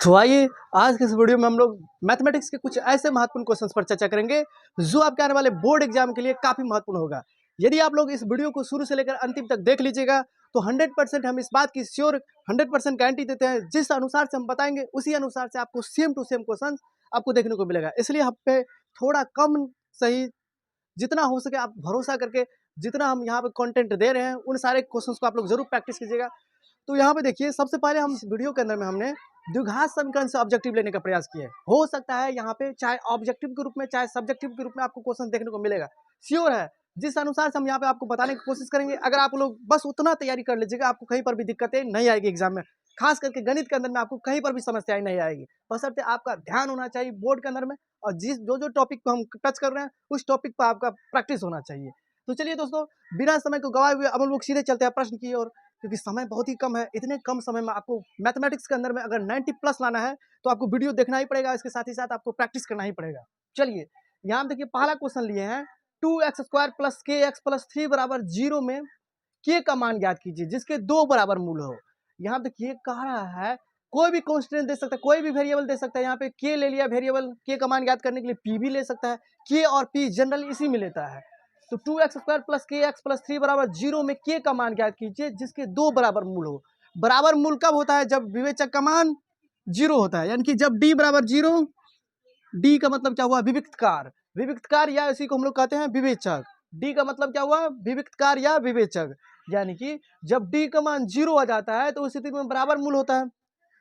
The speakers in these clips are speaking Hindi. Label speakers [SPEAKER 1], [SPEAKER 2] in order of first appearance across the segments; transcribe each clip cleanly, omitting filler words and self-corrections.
[SPEAKER 1] तो आइए आज के इस वीडियो में हम लोग मैथमेटिक्स के कुछ ऐसे महत्वपूर्ण क्वेश्चंस पर चर्चा करेंगे जो आपके आने वाले बोर्ड एग्जाम के लिए काफी महत्वपूर्ण होगा। यदि आप लोग इस वीडियो को शुरू से लेकर अंतिम तक देख लीजिएगा तो 100% हम इस बात की श्योर 100% गारंटी देते हैं, जिस अनुसार से हम बताएंगे उसी अनुसार से आपको सेम टू सेम क्वेश्चन आपको देखने को मिलेगा। इसलिए हम पे थोड़ा कम सही, जितना हो सके आप भरोसा करके जितना हम यहाँ पे कंटेंट दे रहे हैं उन सारे क्वेश्चंस को आप लोग जरूर प्रैक्टिस कीजिएगा। तो यहाँ पे देखिए, सबसे पहले हम इस वीडियो के अंदर में हमने द्विघात समीकरण से ऑब्जेक्टिव लेने का प्रयास किया है। हो सकता है यहाँ पे चाहे ऑब्जेक्टिव के रूप में चाहे सब्जेक्टिव के रूप में आपको क्वेश्चन देखने को मिलेगा, श्योर है। जिस अनुसार से हम यहाँ पे आपको बताने की कोशिश करेंगे, अगर आप लोग बस उतना तैयारी कर लीजिएगा आपको कहीं पर भी दिक्कतें नहीं आएगी एग्जाम में। खास करके गणित के अंदर में आपको कहीं पर भी समस्याएं नहीं आएगी, बशर्ते आपका ध्यान होना चाहिए बोर्ड के अंदर में, और जिस जो टॉपिक को हम टच कर रहे हैं उस टॉपिक पर आपका प्रैक्टिस होना चाहिए। तो चलिए दोस्तों, बिना समय को गवाए हुए अब हम लोग सीधे चलते हैं प्रश्न की ओर, क्योंकि समय बहुत ही कम है। इतने कम समय में आपको मैथमेटिक्स के अंदर में अगर 90+ लाना है तो आपको वीडियो देखना ही पड़ेगा, इसके साथ ही साथ आपको प्रैक्टिस करना ही पड़ेगा। चलिए यहाँ देखिए, पहला क्वेश्चन लिए हैं 2x² + kx + 3 = 0 में k का मान ज्ञात कीजिए जिसके दो बराबर मूल हो। यहाँ देखिए कह रहा है कोई भी कांस्टेंट दे सकता है, कोई भी वेरिएबल दे सकता है। यहाँ पे k ले लिया वेरिएबल, k का मान ज्ञात करने के लिए p भी ले सकता है। k और p जनरल इसी में लेता है। तो 2x² + kx + 3 = 0 में k का मान ज्ञात कीजिए जिसके दो बराबर मूल हो। बराबर मूल कब होता है? जब विवेचक का मान 0 होता है, यानी कि जब d = 0। d का मतलब क्या हुआ? विविक्तकार। विविक्तकार या इसी को हम लोग कहते हैं विवेचक। d का मतलब क्या हुआ? विविक्तकार या विवेचक। यानी कि जब d का मान 0 आ जाता है तो उस स्थिति में बराबर मूल होता है।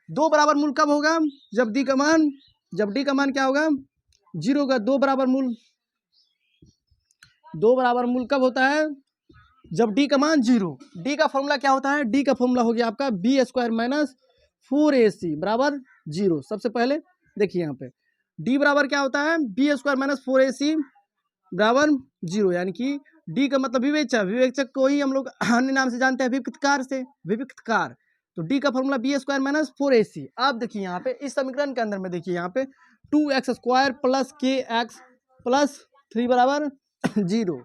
[SPEAKER 1] दो बराबर मूल कब होगा? जब d का मान क्या होगा? 0 का दो बराबर मूल। दो बराबर मूल कब होता है? जब d का मान 0। d का फॉर्मूला क्या होता है? d का फॉर्मूला हो गया आपका b² - 4ac = 0। सबसे पहले देखिए यहाँ पे d बराबर क्या होता है? b² - 4ac = 0, यानी कि d का मतलब विवेचक। विवेचक को ही हम लोग अन्य नाम से जानते हैं विविक्तकार से, विविक्तकार। तो d का फॉर्मूला b² - 4ac। अब देखिए यहाँ पे इस समीकरण के अंदर में देखिए यहाँ पे 2x² + kx + 3 = 0।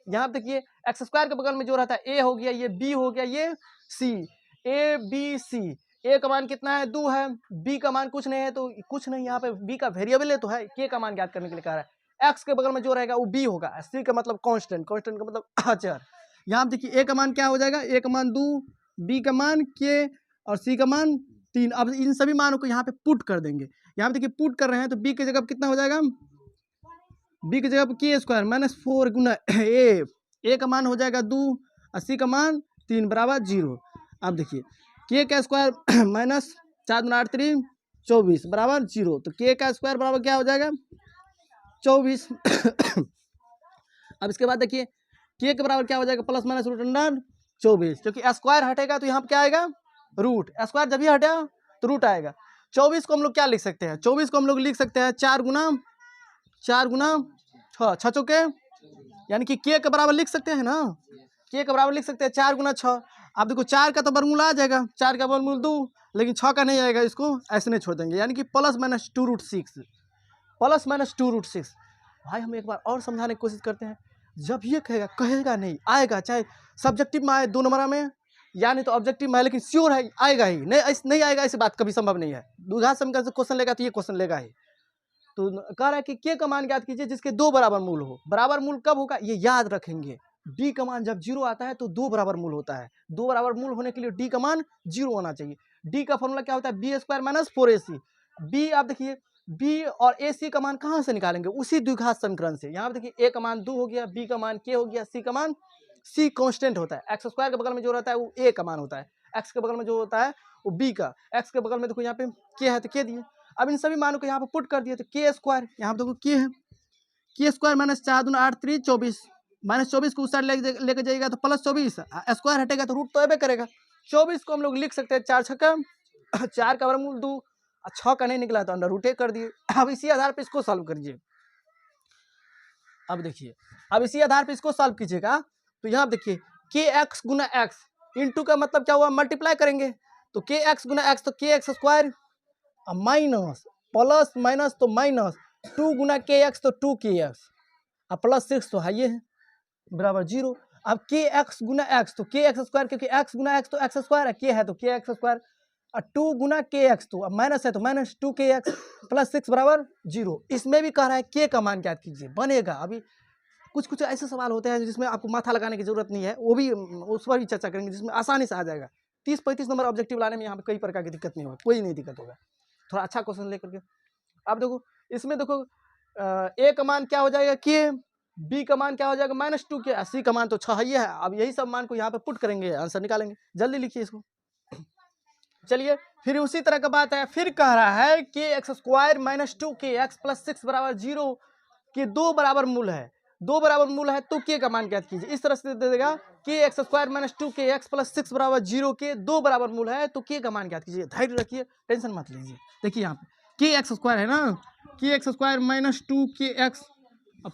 [SPEAKER 1] यहाँ देखिए x² के बगल में जो रहता है a हो गया, ये b हो गया, ये c, a b c। a का मान कितना है? 2 है। b का मान कुछ नहीं है, तो कुछ नहीं, यहाँ पे b का वेरिएबल है तो है। k का मान ज्ञात करने के लिए कह रहा है। x के बगल में जो रहेगा वो b होगा। c का मतलब कांस्टेंट, कांस्टेंट का मतलब अचर। यहाँ देखिए a का मान क्या हो जाएगा? a का मान 2, b का मान k और c का मान 3। अब इन सभी मानों को यहाँ पे पुट कर देंगे। यहाँ पे देखिए पुट कर रहे हैं तो b की जगह कितना हो जाएगा? b की जगह पर k² - 4 गुना a का मान हो जाएगा 2 और c का मान 3 = 0। अब देखिए k का स्क्वायर -4 × 8 = 24 = 0। तो k का स्क्वायर बराबर क्या हो जाएगा? 24। अब इसके बाद देखिए k के बराबर क्या हो जाएगा? ±√24, क्योंकि स्क्वायर हटेगा तो यहाँ पर क्या आएगा? रूट। स्क्वायर जब ही हटेगा तो रूट आएगा। 24 को हम लोग क्या लिख सकते हैं? 24 को हम लोग लिख सकते हैं 4 गुना 6, 6 चौके, यानी कि k के बराबर लिख सकते हैं ना। k के बराबर लिख सकते हैं 4 गुना 6। आप देखो 4 का तो वर्गमूल आ जाएगा, 4 का वर्गमूल 2, लेकिन 6 का नहीं आएगा, इसको ऐसे नहीं छोड़ देंगे, यानी कि ±2√6, ±2√6। भाई हम एक बार और समझाने की कोशिश करते हैं। जब ये कहेगा नहीं आएगा, चाहे सब्जेक्टिव में आए 2 नंबर में या नहीं तो ऑब्जेक्टिव में आए, लेकिन श्योर है आएगा ही, नहीं आएगा ऐसी बात कभी संभव नहीं है। द्विघात समीकरण से क्वेश्चन लेगा तो ये क्वेश्चन लेगा ही। तो कह रहा है कि k का मान ज्ञात कीजिए जिसके दो बराबर मूल हो। बराबर मूल कब होगा? ये याद रखेंगे। d का मान जब 0 आता है तो दो बराबर मूल होता है। दो बराबर मूल होने के लिए d का मान 0 होना चाहिए। d का फॉर्मूला क्या होता है? b² - 4ac। b आप देखिए b और ac का मान कहाँ से निकालेंगे? उसी द्विघात समीकरण से। यहाँ पे देखिए a का मान 2 हो गया, b का मान k हो गया, c का मान c कांस्टेंट होता है। x² के बगल में जो रहता है वो a का मान होता है, x के बगल में जो होता है वो b का, x के बगल में देखो यहाँ पे k है तो k दिए। अब इन सभी मानों को यहाँ पे पुट कर दिए तो k², यहाँ पे देखो k है, k² - 4 × 8 = 24, -24 को उस साइड लेके जाइएगा तो +24, स्क्वायर हटेगा तो रूट तो अबे करेगा। 24 को हम लोग लिख सकते हैं 4 छक्का 4 का वर्गमूल 2, 6 का नहीं निकला तो अंडर रूट कर दिए। अब इसी आधार पर इसको सॉल्व करिए। अब देखिए, अब इसी आधार पर इसको सॉल्व कीजिएगा तो यहाँ देखिए kx गुना x, इंटू का मतलब क्या हुआ? मल्टीप्लाई करेंगे। तो kx गुना x तो kx² माइनस प्लस माइनस तो माइनस 2 गुना kx तो 2kx और +6 तो है ये है बराबर 0। अब kx गुना x तो kx², क्योंकि x गुना x तो x² है, k है तो kx²। 2 गुना के एक्स, तो अब माइनस है तो माइनस 2kx प्लस 6 बराबर 0। इसमें भी कह रहा है के का मान ज्ञात कीजिए, बनेगा। अभी कुछ कुछ ऐसे सवाल होते हैं जिसमें आपको माथा लगाने की जरूरत नहीं है, वो भी उस पर भी चर्चा करेंगे जिसमें आसानी से आ जाएगा। 30-35 नंबर ऑब्जेक्टिव लाने में यहाँ पे कोई प्रकार की दिक्कत नहीं होगा, कोई नहीं दिक्कत होगा। थोड़ा अच्छा क्वेश्चन लेकर के आप देखो, इसमें देखो ए का मान क्या हो जाएगा के, बी का मान क्या हो जाएगा -2k, सी का मान तो 6 ही है। अब यही सब मान को यहाँ पे पुट करेंगे, आंसर निकालेंगे। जल्दी लिखिए इसको। चलिए फिर उसी तरह का बात है, फिर कह रहा है कि एक्स स्क्वायर -2kx प्लस 6 बराबर 0 के 2 बराबर मूल है। 2 बराबर मूल है तो के का मान ज्ञात कीजिए। इस तरह से दे देगा कि एक्स स्क्वायर -2kx प्लस 6 बराबर 0 के 2 बराबर मूल है तो के का मान ज्ञात कीजिए। धैर्य रखिए, टेंशन मत लीजिए। देखिए यहाँ पे के एक्स स्क्वायर है ना, के एक्स स्क्वायर -2kx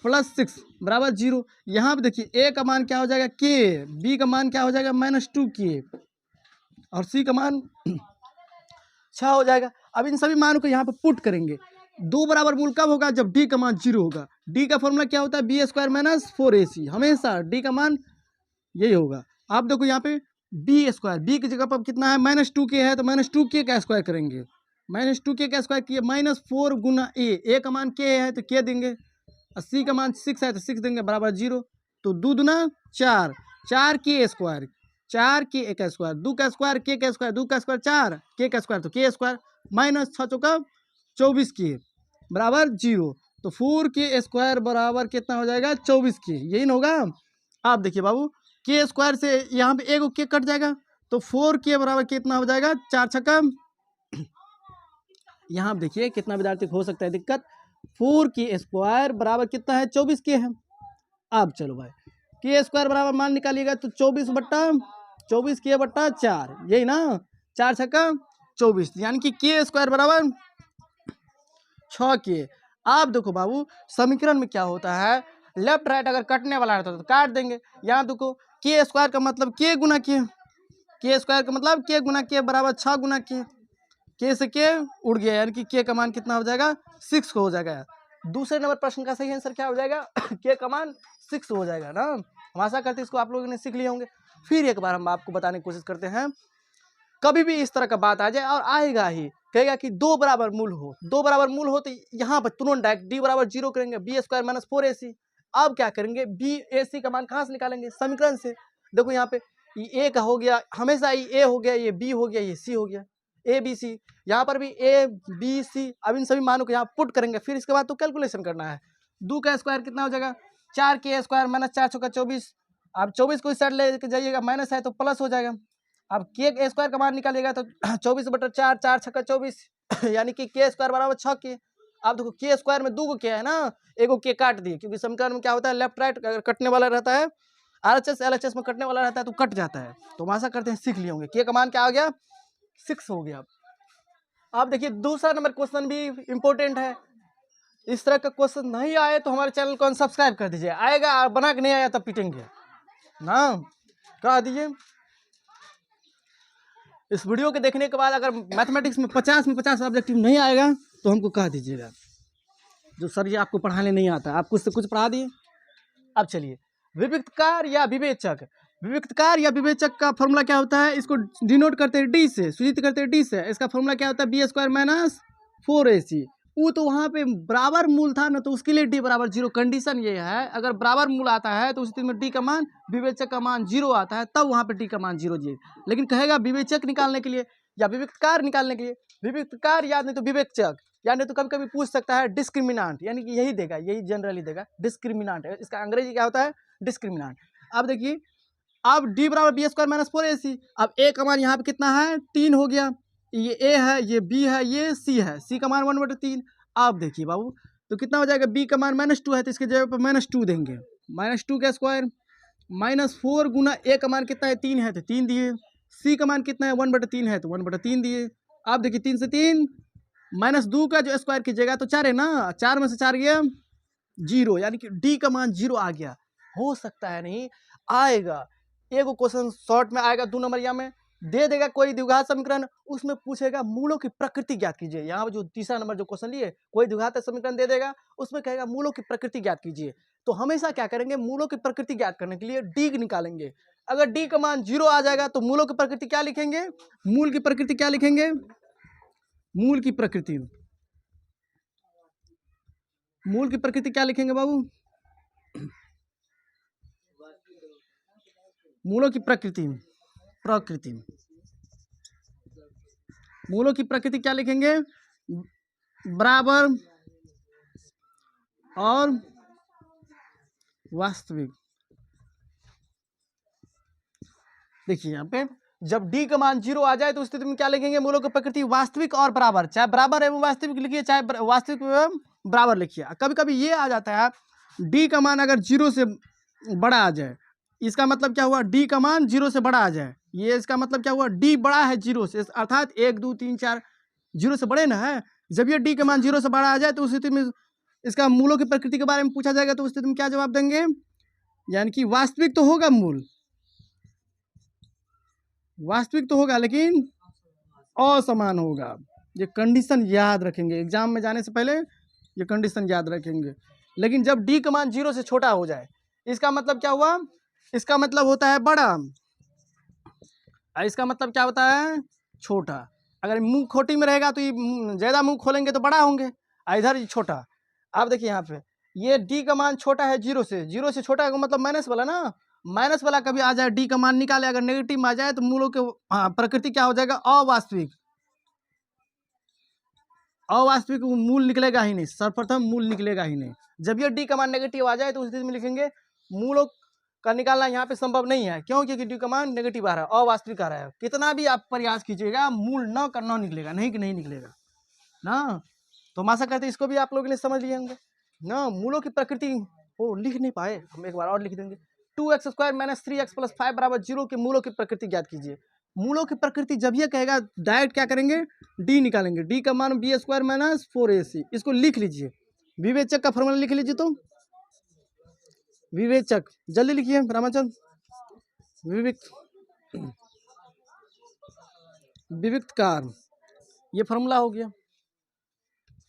[SPEAKER 1] प्लस 6 बराबर 0। यहाँ पे देखिए ए का मान क्या हो जाएगा के, बी का मान क्या हो जाएगा -2k और सी का मान 6 हो जाएगा। अब इन सभी मानों को यहाँ पे पुट करेंगे। 2 बराबर मूल कब होगा, जब डी का मान 0 होगा। डी का फॉर्मूला क्या होता है, बी स्क्वायर माइनस 4ac, हमेशा डी का मान यही होगा। आप देखो यहाँ पे बी स्क्वायर, बी की जगह पर कितना है -2k है तो -2k का स्क्वायर करेंगे। -2k का स्क्वायर किए -4 गुना ए का मान के है तो के देंगे, और सी का मान 6 है तो 6 देंगे बराबर 0। तो 2 दूना 4, 4k स्क्वायर, 4k का स्क्वायर, 2 का स्क्वायर के का स्क्वायर, 2 का स्क्वायर 4 के का स्क्वायर तो के स्क्वायर माइनस 6 चौका 24k बराबर 0। तो 4k स्क्वायर बराबर कितना हो जाएगा 24k, यही ना होगा। आप देखिए बाबू के स्क्वायर से यहाँ पे एक के कट जाएगा तो 4k बराबर कितना हो जाएगा 4 छक्का, यहाँ देखिए कितना विद्यार्थी को हो सकता है दिक्कत। 4k स्क्वायर बराबर कितना है 24k है। अब चलो भाई के स्क्वायर बराबर मान निकालिएगा तो 24k/4, यही ना, 4 छक्का 24, यानी कि के स्क्वायर बराबर 6k। आप देखो बाबू समीकरण में क्या होता है, लेफ्ट राइट अगर कटने वाला रहता तो काट देंगे। यहाँ देखो के स्क्वायर का मतलब के गुना के स्क्वायर का मतलब के गुना के बराबर 6 गुना के से के उड़ गया, यानी कि के का मान कितना हो जाएगा 6 हो जाएगा। दूसरे नंबर प्रश्न का सही आंसर क्या हो जाएगा के का मान 6 हो जाएगा ना। हम आशा करते हैं इसको आप लोगों ने सीख लिए होंगे। फिर एक बार हम आपको बताने की कोशिश करते हैं, कभी भी इस तरह का बात आ जाए और आएगा ही, कहेगा कि 2 बराबर मूल हो, 2 बराबर मूल हो तो यहाँ पर तुरंत डायरेक्ट डी बराबर 0 करेंगे, बी स्क्वायर माइनस 4ac। अब क्या करेंगे, बी ए सी का मान कहाँ से निकालेंगे, समीकरण से। देखो यहाँ पे ये ए का हो गया, हमेशा ये ए हो गया, ये बी हो गया, ये सी हो गया, ए बी सी। यहाँ पर भी ए बी सी। अब इन सभी मानों को यहाँ पुट करेंगे, फिर इसके बाद तो कैलकुलेशन करना है। 2 का स्क्वायर कितना हो जाएगा 4k स्क्वायर माइनस 4 चौका 24। अब 24 को इस साइड लेके जाइएगा, माइनस है तो प्लस हो जाएगा। अब के स्क्वायर का मान निकालिएगा तो 24/4, 4 छक्का 24 यानी कि के स्क्वायर बराबर 6k। आप देखो के स्क्वायर में 2 के है ना, एगो के काट दिए, क्योंकि समीकरण में क्या होता है लेफ्ट राइट अगर कटने वाला रहता है, RHS LHS में कटने वाला रहता है तो कट जाता है। तो हम आशा करते हैं सीख लिए होंगे। के का मान क्या हो गया 6 हो गया। आप देखिए दूसरा नंबर क्वेश्चन भी इंपॉर्टेंट है। इस तरह का क्वेश्चन नहीं आए तो हमारे चैनल को अनसब्सक्राइब कर दीजिए, आएगा बना के नहीं आया तब पीटेंगे ना, कह दीजिए। इस वीडियो के देखने के बाद अगर मैथमेटिक्स में 50 में 50 ऑब्जेक्टिव नहीं आएगा तो हमको कह दीजिएगा, जो सर ये आपको पढ़ाने नहीं आता, आप कुछ से कुछ पढ़ा दिए। अब चलिए विविक्तकार या विवेचक, विविक्तकार या विवेचक का फॉर्मूला क्या होता है, इसको डिनोट करते हैं डी से, सूचित करते हैं डी से। इसका फॉर्मूला क्या होता है बी स्क्वायर माइनस 4ac। वो तो वहाँ पे बराबर मूल था ना, तो उसके लिए डी बराबर 0। कंडीशन ये है अगर बराबर मूल आता है तो उस स्थिति में डी का मान विवेचक का मान 0 आता है, तब वहाँ पे डी का मान 0 जी। लेकिन कहेगा विवेचक निकालने के लिए या विविक्तकार निकालने के लिए, विविक्तकार याद नहीं तो विवेचक, या नहीं तो कभी कभी पूछ सकता है डिस्क्रिमिनांट, यानी कि यही देगा, यही जनरली देगा डिस्क्रिमिनांट। इसका अंग्रेजी क्या होता है डिस्क्रिमिनांट। अब देखिए अब डी बराबर बी स्क्वायर माइनस 4ac। अब ए का मान यहाँ पे कितना है 3 हो गया, ये ए है, ये बी है, ये सी है, सी का मान 1/3। आप देखिए बाबू तो कितना हो जाएगा, बी का मान -2 है तो इसके जगह पर -2 देंगे, -2 का स्क्वायर -4 गुना ए का मान कितना है 3 है तो 3 दिए, सी का मान कितना है 1/3 है तो 1/3 दिए। आप देखिए 3 से 3 -2 का जो स्क्वायर कीजिएगा तो 4 है ना, 4 में से 4 गया 0, यानी कि डी का मान 0 आ गया। हो सकता है नहीं आएगा, एक क्वेश्चन शॉर्ट में आएगा 2 नंबरिया में, दे देगा कोई द्विघात समीकरण, उसमें पूछेगा मूलों की प्रकृति ज्ञात कीजिए। यहाँ जो तीसरा नंबर जो क्वेश्चन लिए, कोई द्विघात समीकरण दे देगा, उसमें कहेगा मूलों की प्रकृति ज्ञात कीजिए। तो हमेशा क्या करेंगे, मूलों की प्रकृति ज्ञात करने के लिए डी निकालेंगे। अगर डी का मान 0 आ जाएगा तो मूलों की प्रकृति क्या लिखेंगे, मूल की प्रकृति क्या लिखेंगे, मूल की प्रकृति, मूल की प्रकृति क्या लिखेंगे बाबू, मूलों की प्रकृति, प्रकृति, मूलों की प्रकृति क्या लिखेंगे, बराबर और वास्तविक। देखिए यहाँ पे जब d का मान 0 आ जाए तो उस स्थिति में क्या लिखेंगे, मूलों की प्रकृति वास्तविक और बराबर, चाहे बराबर एवं वास्तविक लिखिए, चाहे वास्तविक एवं बराबर लिखिए। कभी कभी ये आ जाता है d का मान अगर 0 से बड़ा आ जाए, इसका मतलब क्या हुआ, d का मान 0 से बड़ा आ जाए, ये इसका मतलब क्या हुआ, d बड़ा है 0 से, अर्थात 1 2 3 4 0 से बड़े ना है। जब ये d का मान 0 से बड़ा आ जाए तो उस स्थिति में इसका मूलों की प्रकृति के बारे में पूछा जाएगा, तो उस स्थिति में क्या जवाब देंगे, यानी कि वास्तविक तो होगा, मूल वास्तविक तो होगा लेकिन असमान होगा। ये कंडीशन याद रखेंगे, एग्जाम में जाने से पहले ये कंडीशन याद रखेंगे। लेकिन जब डी का मान 0 से छोटा हो जाए, इसका मतलब क्या हुआ, इसका मतलब होता है बड़ा, इसका मतलब क्या होता है, छोटा। अगर मुंह खोटी में रहेगा तो ये ज़्यादा मुंह खोलेंगे तो बड़ा होंगे, इधर छोटा। आप देखिए यहाँ पे ये डी का मान छोटा है 0 से, 0 से छोटा है मतलब माइनस वाला ना, माइनस वाला कभी आ जाए डी का मान निकाले, अगर नेगेटिव में आ जाए तो मूलों के प्रकृति क्या हो जाएगा, अवास्तविक, अवास्तविक मूल निकलेगा ही नहीं, सर्वप्रथम मूल निकलेगा ही नहीं। जब ये डी का मान नेगेटिव आ जाए तो उस स्थिति में लिखेंगे मूलों का निकालना यहाँ पे संभव नहीं है, क्यों, क्योंकि डी का मान नेगेटिव आ रहा है, अवास्तविक आ रहा है। कितना भी आप प्रयास कीजिएगा मूल न करना निकलेगा, नहीं कि नहीं निकलेगा ना। तो हम आशा करते इसको भी आप लोगों ने समझ लिए होंगे ना। मूलों की प्रकृति वो लिख नहीं पाए, हम एक बार और लिख देंगे, 2x² - 3x + 5 = 0 के मूलों की प्रकृति ज्ञात कीजिए। मूलों की प्रकृति जब ये कहेगा डायरेक्ट क्या करेंगे, डी निकालेंगे, डी का मान b² - 4ac, इसको लिख लीजिए, विवेचक का फॉर्मूला लिख लीजिए। तो विवेचक जल्दी लिखिए रामाचंद, विविक्तकार, ये फॉर्मूला हो गया।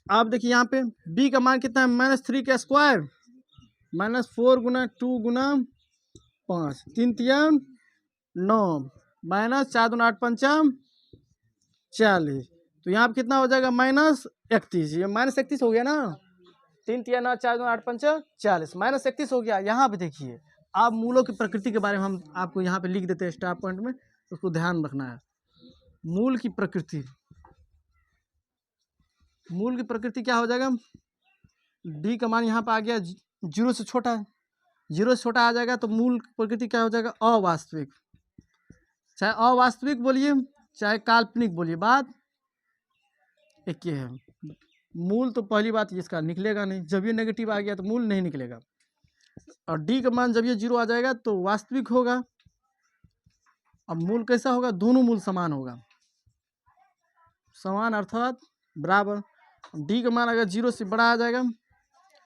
[SPEAKER 1] आप देखिए यहाँ पे b का मान कितना है, -3 का स्क्वायर -4 × 2 × 5 3 3 9 -4 2 8 5 40, तो यहाँ पे कितना हो जाएगा, -31, ये -31 हो गया ना, 3 3 9 4 2 8 5 40, -31 हो गया। यहाँ पे देखिए आप मूलों की प्रकृति के बारे में हम आपको यहाँ पे लिख देते हैं स्टार पॉइंट में, उसको ध्यान रखना है। मूल की प्रकृति, मूल की प्रकृति क्या हो जाएगा, डी का मान यहाँ पे आ गया 0 से छोटा है, 0 से छोटा आ जाएगा तो मूल की प्रकृति क्या हो जाएगा, अवास्तविक। चाहे अवास्तविक बोलिए चाहे काल्पनिक बोलिए, बात एक ही है। मूल तो पहली बात इसका निकलेगा नहीं, जब ये नेगेटिव आ गया तो मूल नहीं निकलेगा। और डी का मान जब ये 0 आ जाएगा तो वास्तविक होगा। अब मूल कैसा होगा, दोनों मूल समान होगा, समान अर्थात बराबर। डी का मान अगर 0 से बड़ा आ जाएगा,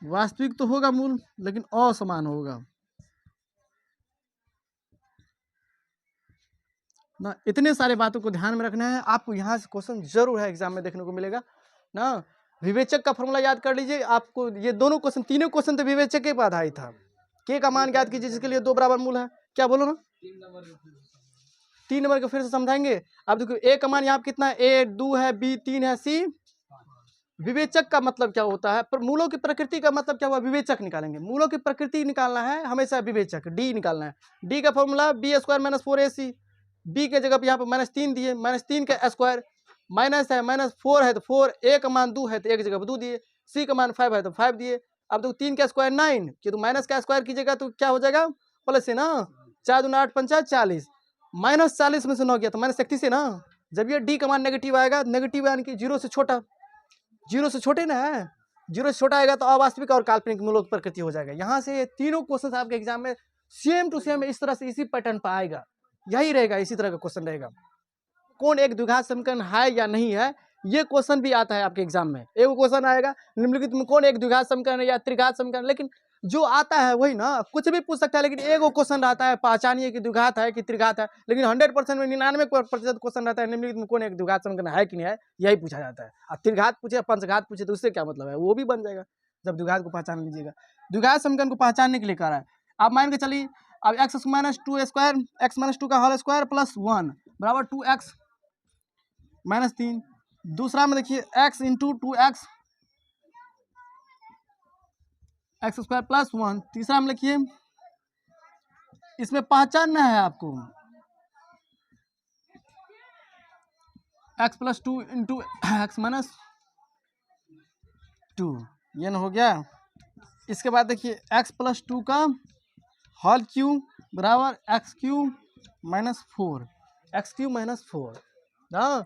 [SPEAKER 1] वास्तविक तो होगा मूल लेकिन असमान होगा ना। इतने सारे बातों को ध्यान में रखना है आपको, यहाँ से क्वेश्चन जरूर है एग्जाम में देखने को मिलेगा ना। विवेचक का फॉर्मूला याद कर लीजिए, आपको ये दोनों क्वेश्चन, तीनों क्वेश्चन तो विवेचक के बाद आया था। के का मान ज्ञात कीजिए जिसके लिए 2 बराबर मूल है, क्या बोलो ना, 3 नंबर को फिर से समझाएंगे। अब देखो ए का मान यहाँ कितना है, ए 2 है, बी 3 है, सी। विवेचक का मतलब क्या होता है, पर मूलों की प्रकृति का मतलब क्या हुआ, विवेचक निकालेंगे। मूलों की प्रकृति निकालना है हमेशा विवेचक, डी निकालना है। डी का फॉर्मूला b² - 4ac, बी के जगह पे यहाँ पे -3 दिए, -3 का स्क्वायर, माइनस है -4 है तो 4, ए का मान 2 है तो एक जगह पे 2 दिए, सी का मान 5 है तो 5 दिए। अब तो 3 का स्क्वायर 9, कि तो माइनस का स्क्वायर कीजिएगा तो क्या हो जाएगा, प्लस है ना, 4 2 8 5 40, -40 में से 9 गया तो -31 है ना। जब ये डी का मान नेगेटिव आएगा, नेगेटिव यानी कि 0 से छोटा, 0 से छोटे ना है, 0 से छोटा आएगा तो अवास्तविक और काल्पनिक मूलों की प्रकृति हो जाएगा। यहाँ से तीनों क्वेश्चन आपके एग्जाम में सेम टू सेम इस तरह से इसी पैटर्न पर आएगा, यही रहेगा, इसी तरह का क्वेश्चन रहेगा। कौन एक द्विघात समीकरण है या नहीं है, ये क्वेश्चन भी आता है आपके एग्जाम में। एक क्वेश्चन आएगा निम्नलिखित में कौन एक द्विघात समीकरण है या त्रिघात समीकरण, लेकिन जो आता है वही ना, कुछ भी पूछ सकता है, लेकिन एगो क्वेश्चन रहता है पहचानिए कि द्विघात है कि त्रिघात है, लेकिन 100% में 99% क्वेश्चन रहता है निम्नलिखित में कौन एक द्विघात समीकरण है कि नहीं है, यही पूछा जाता है। अब त्रिघात पूछे पंचघात पूछे तो उससे क्या मतलब है, वो भी बन जाएगा जब द्विघात को पहचान लीजिएगा। द्विघात समीकरण को पहचानने के लिए कह रहा है, आप मान के चलिए अब x minus two square, x minus two का होल स्क्वायर प्लस 1 बराबर 2x माइनस 3। दूसरा में देखिए x into 2x x square plus 1। तीसरा में लिखिए, इसमें पहचानना है आपको x plus 2 into x minus 2, ये ना हो गया। इसके बाद देखिए एक्स प्लस 2 का होल क्यूब बराबर x cube minus 4, x cube minus 4 ना।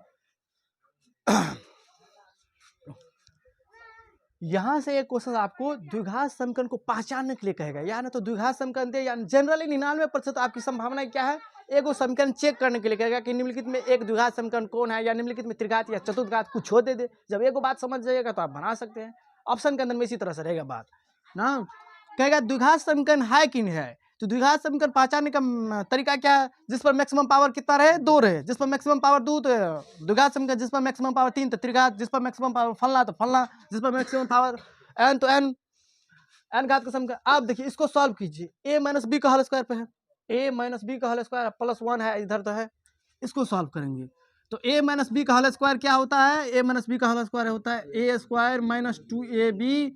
[SPEAKER 1] यहाँ से एक क्वेश्चन आपको द्विघात समीकरण को पहचानने के लिए कहेगा, यानी तो द्विघात समीकरण दे, यानी जनरली 99% आपकी संभावना क्या है, एगो समीकरण चेक करने के लिए कहेगा कि निम्नलिखित में एक द्विघात समीकरण कौन है, या निम्नलिखित में त्रिघात या चतुर्घात कुछ हो दे। जब एगो बात समझ जाइएगा तो आप बना सकते हैं। ऑप्शन के अंदर में इसी तरह से रहेगा बात ना। कहेगा द्विघात समीकरण है कि नहीं है, तो द्विघात समीकरण पहचानने का तरीका क्या है, जिस पर मैक्सिमम पावर कितना रहे, 2 रहे, जिस पर मैक्सिमम पावर 2 तो द्विघात समीकरण, जिस पर मैक्सिमम पावर 3 तो त्रिघात, जिस पर मैक्सिमम पावर फलना तो फलना, जिस पर मैक्सिमम पावर n तो n घात का समीकरण। आप देखिए इसको सॉल्व कीजिए, a माइनस बी का होल स्क्वायर पे है, a माइनस बी का होल स्क्वायर प्लस 1 है, इधर तो है, इसको सॉल्व करेंगे तो a माइनस बी का होल स्क्वायर क्या होता है, a माइनस बी का होल स्क्वायर होता है a square minus 2ab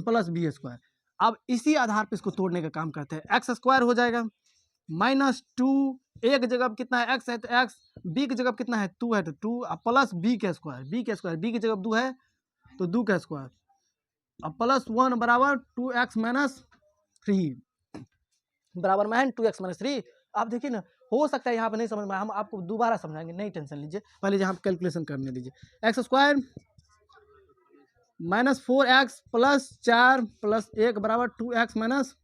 [SPEAKER 1] plus B square. अब इसी आधार पर इसको तोड़ने का काम करते हैं, एक्स स्क्वायर हो जाएगा माइनस 2, एक जगह कितना है एक्स है तो एक्स, बी की जगह कितना है 2 है तो 2 प्लस बी का स्क्वायर, बी का स्क्वायर, बी की जगह 2 है तो 2 का स्क्वायर, अब प्लस 1 बराबर 2x माइनस 3 बराबर में है 2x माइनस 3। आप देखिए ना, हो सकता है यहाँ पर नहीं समझ में, हम आपको दोबारा समझाएंगे, नहीं टेंशन लीजिए, पहले यहाँ कैलकुलेशन करने दीजिए। X square minus 4x plus 4 plus 1 बराबर 2x माइनस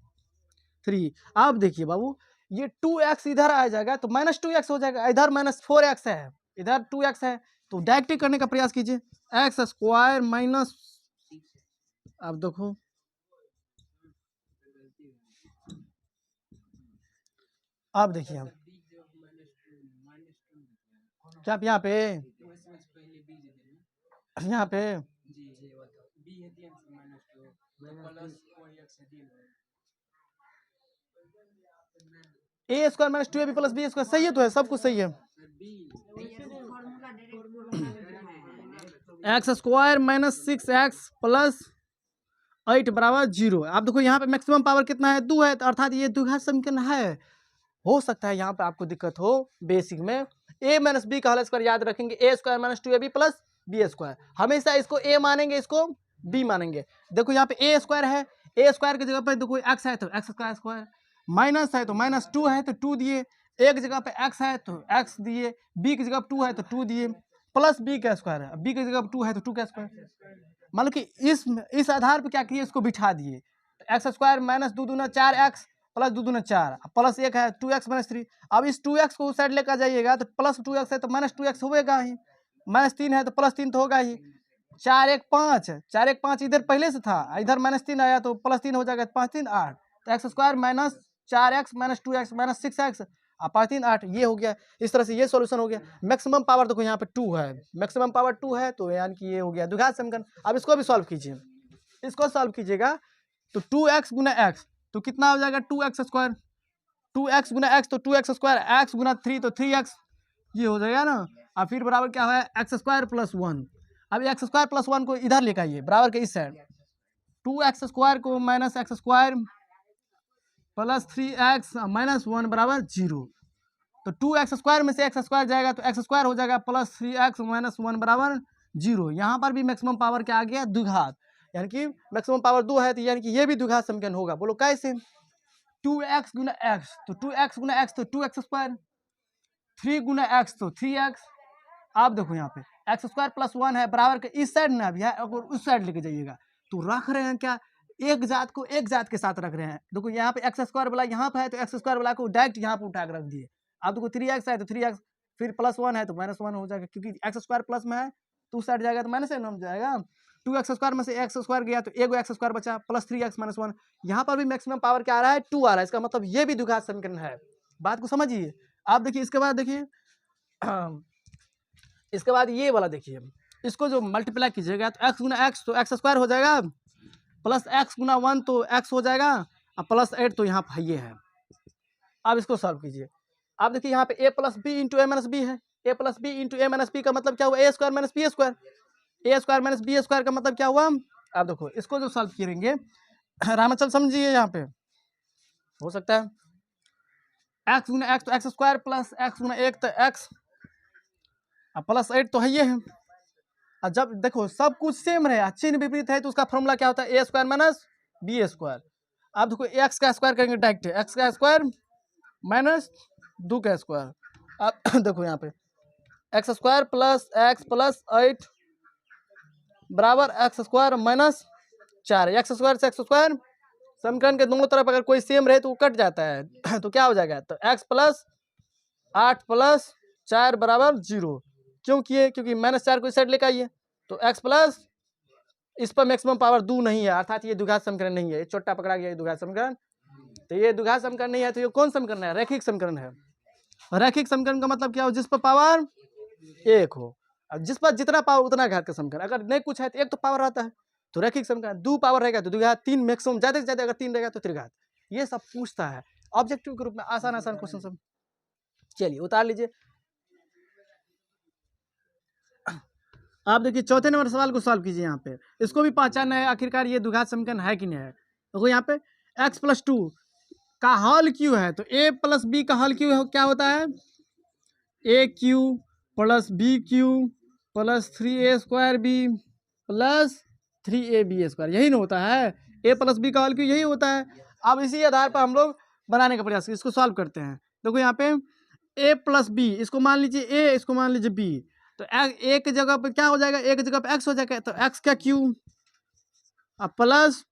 [SPEAKER 1] 3। आप देखिए बाबू, ये 2x इधर आ जाएगा तो माइनस 2x हो जाएगा, इधर माइनस 4x है, इधर 2x है, तो डायरेक्ट करने का प्रयास कीजिए। एक्स स्क्वायर माइनस, आप देखो आप देखिए, हम क्या आप यहाँ पे A square minus 2ab plus B square, सही है तो है, सब कुछ सही है। X square minus 6x plus 8 बराबर 0। आप देखो यहाँ पे मैक्सिमम पावर कितना है, 2 है, तो अर्थात ये द्विघात समीकरण है। हो सकता है यहाँ पे आपको दिक्कत हो बेसिक में, a माइनस बी का होल स्क्वायर याद रखेंगे, a square minus 2ab plus B square, हमेशा इसको a मानेंगे, इसको b मानेंगे। देखो यहाँ पे a स्क्वायर है, a स्क्वायर की जगह पे देखो x है तो x का स्क्वायर, माइनस है तो माइनस 2 है तो 2 दिए, एक जगह पे x है तो x दिए, b की जगह 2 है तो 2 दिए, प्लस b का स्क्वायर है, b की जगह 2 है तो 2 का स्क्वायर, मान लो कि इस आधार पे क्या किए, इसको बिठा दिए। एक्स स्क्वायर माइनस 2 दूना 4x प्लस 2 दूना 4 प्लस 1 है 2x माइनस 3। अब इस 2x को उस साइड लेकर जाइएगा तो प्लस 2x है तो माइनस 2x होगा ही, माइनस 3 है तो प्लस 3 तो होगा ही, 4 1 5, 4 1 5 इधर पहले से था, इधर माइनस 3 आया तो प्लस 3 हो जाएगा, 5 3 8, तो x square minus 4x minus 2x minus 6x 5 3 8, ये हो गया। इस तरह से ये सॉल्यूशन हो गया। मैक्सिमम पावर देखो यहाँ पे 2 है, मैक्सिमम पावर 2 है तो यानी कि ये हो गया द्विघात समीकरण। अब इसको भी सॉल्व कीजिए, इसको सॉल्व कीजिएगा तो 2x गुना x तो कितना हो जाएगा 2x स्क्वायर, 2x गुना x तो 2x स्क्वायर, x गुना 3 तो 3x, ये हो जाएगा ना। अब फिर बराबर क्या है एक्स स्क्वायर प्लस 1। अब एक्स स्क्वायर प्लस 1 को इधर लेकर आइए बराबर के इस साइड, 2x स्क्वायर को minus x square plus 3x minus 1 बराबर 0। तो 2x स्क्वायर में से एक्स स्क्वायर जाएगा तो एक्स स्क्वायर हो जाएगा प्लस 3x माइनस 1 बराबर 0। यहाँ पर भी मैक्सिमम पावर क्या आ गया द्विघात, यानी कि मैक्सिमम पावर 2 है तो यानी कि ये भी द्विघात समीकरण होगा। बोलो कैसे, 2x गुना x तो 2x गुना x तो 2x स्क्वायर, 3 गुना x तो 3x। आप देखो यहाँ पे एक्स स्क्वायर प्लस 1 है बराबर के इस साइड ना भी है, अगर उस साइड लेके जाइएगा तो रख रहे हैं क्या, एक जात को एक जात के साथ रख रहे हैं। देखो यहाँ पे एक्स स्क्वायर वाला यहाँ पे है तो एक्स स्क्वायर वाला को डायरेक्ट यहाँ पे उठा के रख दिए। आप देखो 3x है तो 3x, फिर प्लस 1 है तो माइनस 1 हो जाएगा, क्योंकि एक्स स्क्वायर प्लस में है तो उस साइड जाएगा तो माइनस 1 हो जाएगा। 2x² में से x² गया तो एगो x² बचा प्लस 3x - 1। यहाँ पर भी मैक्सिमम पावर क्या आ रहा है 2 आ रहा है, इसका मतलब ये भी द्विघात समीकरण है। बात को समझिए। आप देखिए इसके बाद देखिए इसके बाद ये वाला देखिए, इसको जो मल्टीप्लाई कीजिएगा तो x गुना x तो x² हो जाएगा, प्लस x गुना 1 तो x हो जाएगा, और प्लस 8 तो यहाँ पर ये है। अब इसको सॉल्व कीजिए। आप देखिए यहाँ पे a plus B into A minus B है, a plus B into A minus B का मतलब क्या हुआ a square minus B square, a square minus B square का मतलब क्या हुआ। आप देखो इसको जो सॉल्व करेंगे रामाचल समझिए, यहाँ पे हो सकता है x गुना x तो x² प्लस x गुना 1 तो x प्लस 8 तो है ये है। और जब देखो सब कुछ सेम रहे, चिन्ह विपरीत है, तो उसका फॉर्मूला क्या होता है a square minus B square. आप देखो x का स्क्वायर करेंगे डायरेक्ट, x का स्क्वायर माइनस 2 का स्क्वायर। आप देखो यहाँ पे x² प्लस x प्लस 8 बराबर x² माइनस 4। x² से x² समीकरण के दोनों तरफ अगर कोई सेम रहे तो वो कट जाता है तो क्या हो जाएगा, तो x प्लस 8 प्लस 4 बराबर 0। क्यों किए, क्योंकि -4 को इस साइड लेकर आइए, तो x प्लस इस पर मैक्सिमम पावर 2 नहीं है, अर्थात ये द्विघात समीकरण नहीं है, ये छोटा पकड़ा गया द्विघात समीकरण। तो ये द्विघात समीकरण नहीं है, तो ये कौन समीकरण है, रैखिक समीकरण है। रैखिक समीकरण का मतलब क्या हो, जिस पर पावर 1 हो, अब जिस पर जितना पावर उतना घात का समीकरण। अगर नहीं कुछ है तो 1 तो पावर आता है, तो रैखिक समीकरण 2 पावर रहेगा तो द्विघात, 3 मैक्सिमम, ज्यादा से ज्यादा अगर 3 रहेगा तो त्रिघात। ये सब पूछता है ऑब्जेक्टिव के रूप में, आसान आसान क्वेश्चन सब। चलिए उतार लीजिए। आप देखिए चौथे नंबर सवाल को सॉल्व कीजिए। यहाँ पे इसको भी पहचानना है आखिरकार ये द्विघात समीकरण है कि नहीं है। देखो यहाँ पे x प्लस 2 का हल क्यू है, तो a प्लस बी का हल क्यू क्या होता है, a cube plus B cube plus 3a² b plus 3ab square, यही ना होता है। a प्लस बी का हल क्यू यही होता है। अब इसी आधार पर हम लोग बनाने का प्रयास, इसको सॉल्व करते हैं। देखो यहाँ पे a प्लस बी, इसको मान लीजिए a, इसको मान लीजिए b, तो एक जगह पे क्या हो जाएगा, एक जगह पे x हो जाएगा, तो x का क्यूब प्लस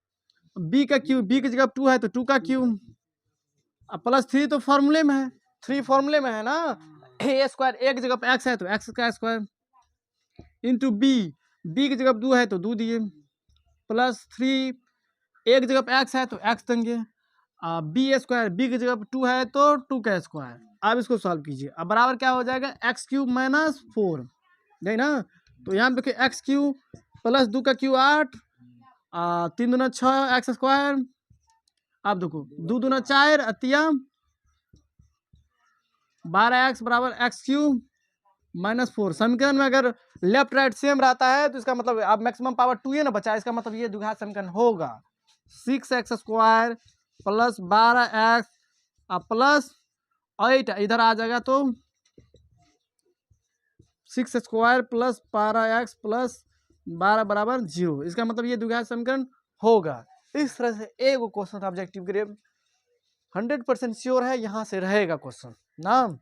[SPEAKER 1] b का क्यूब, b की जगह 2 है तो 2 का क्यूब प्लस 3 तो फॉर्मूले में है, 3 फॉर्मूले में है ना, a², एक जगह पे x है तो x का स्क्वायर इंटू b की जगह 2 है तो 2 दिए, प्लस 3 एक जगह पे x है तो x देंगे, b² b की जगह पे 2 है तो 2 का स्क्वायर। अब इसको सॉल्व कीजिए, अब बराबर क्या हो जाएगा x³ माइनस 4 गई ना। तो यहाँ पे देखिए x³ प्लस 2 का क्यूब 8, 3 दूना 6 x²। आप देखो 2 दूना 4 अतिया 12x बराबर x³ माइनस 4। समीकरण में अगर लेफ्ट राइट सेम रहता है तो इसका मतलब अब मैक्सिमम पावर 2 ही ना बचा, इसका मतलब ये द्विघात समीकरण होगा। 6x² प्लस 12x प्लस 8 इधर आ जाएगा तो 6² प्लस 12x प्लस 12 बराबर 0, इसका मतलब ये द्विघात समीकरण होगा। इस तरह से एक क्वेश्चन ऑब्जेक्टिव के लिए 100% श्योर है, यहाँ से रहेगा क्वेश्चन ना,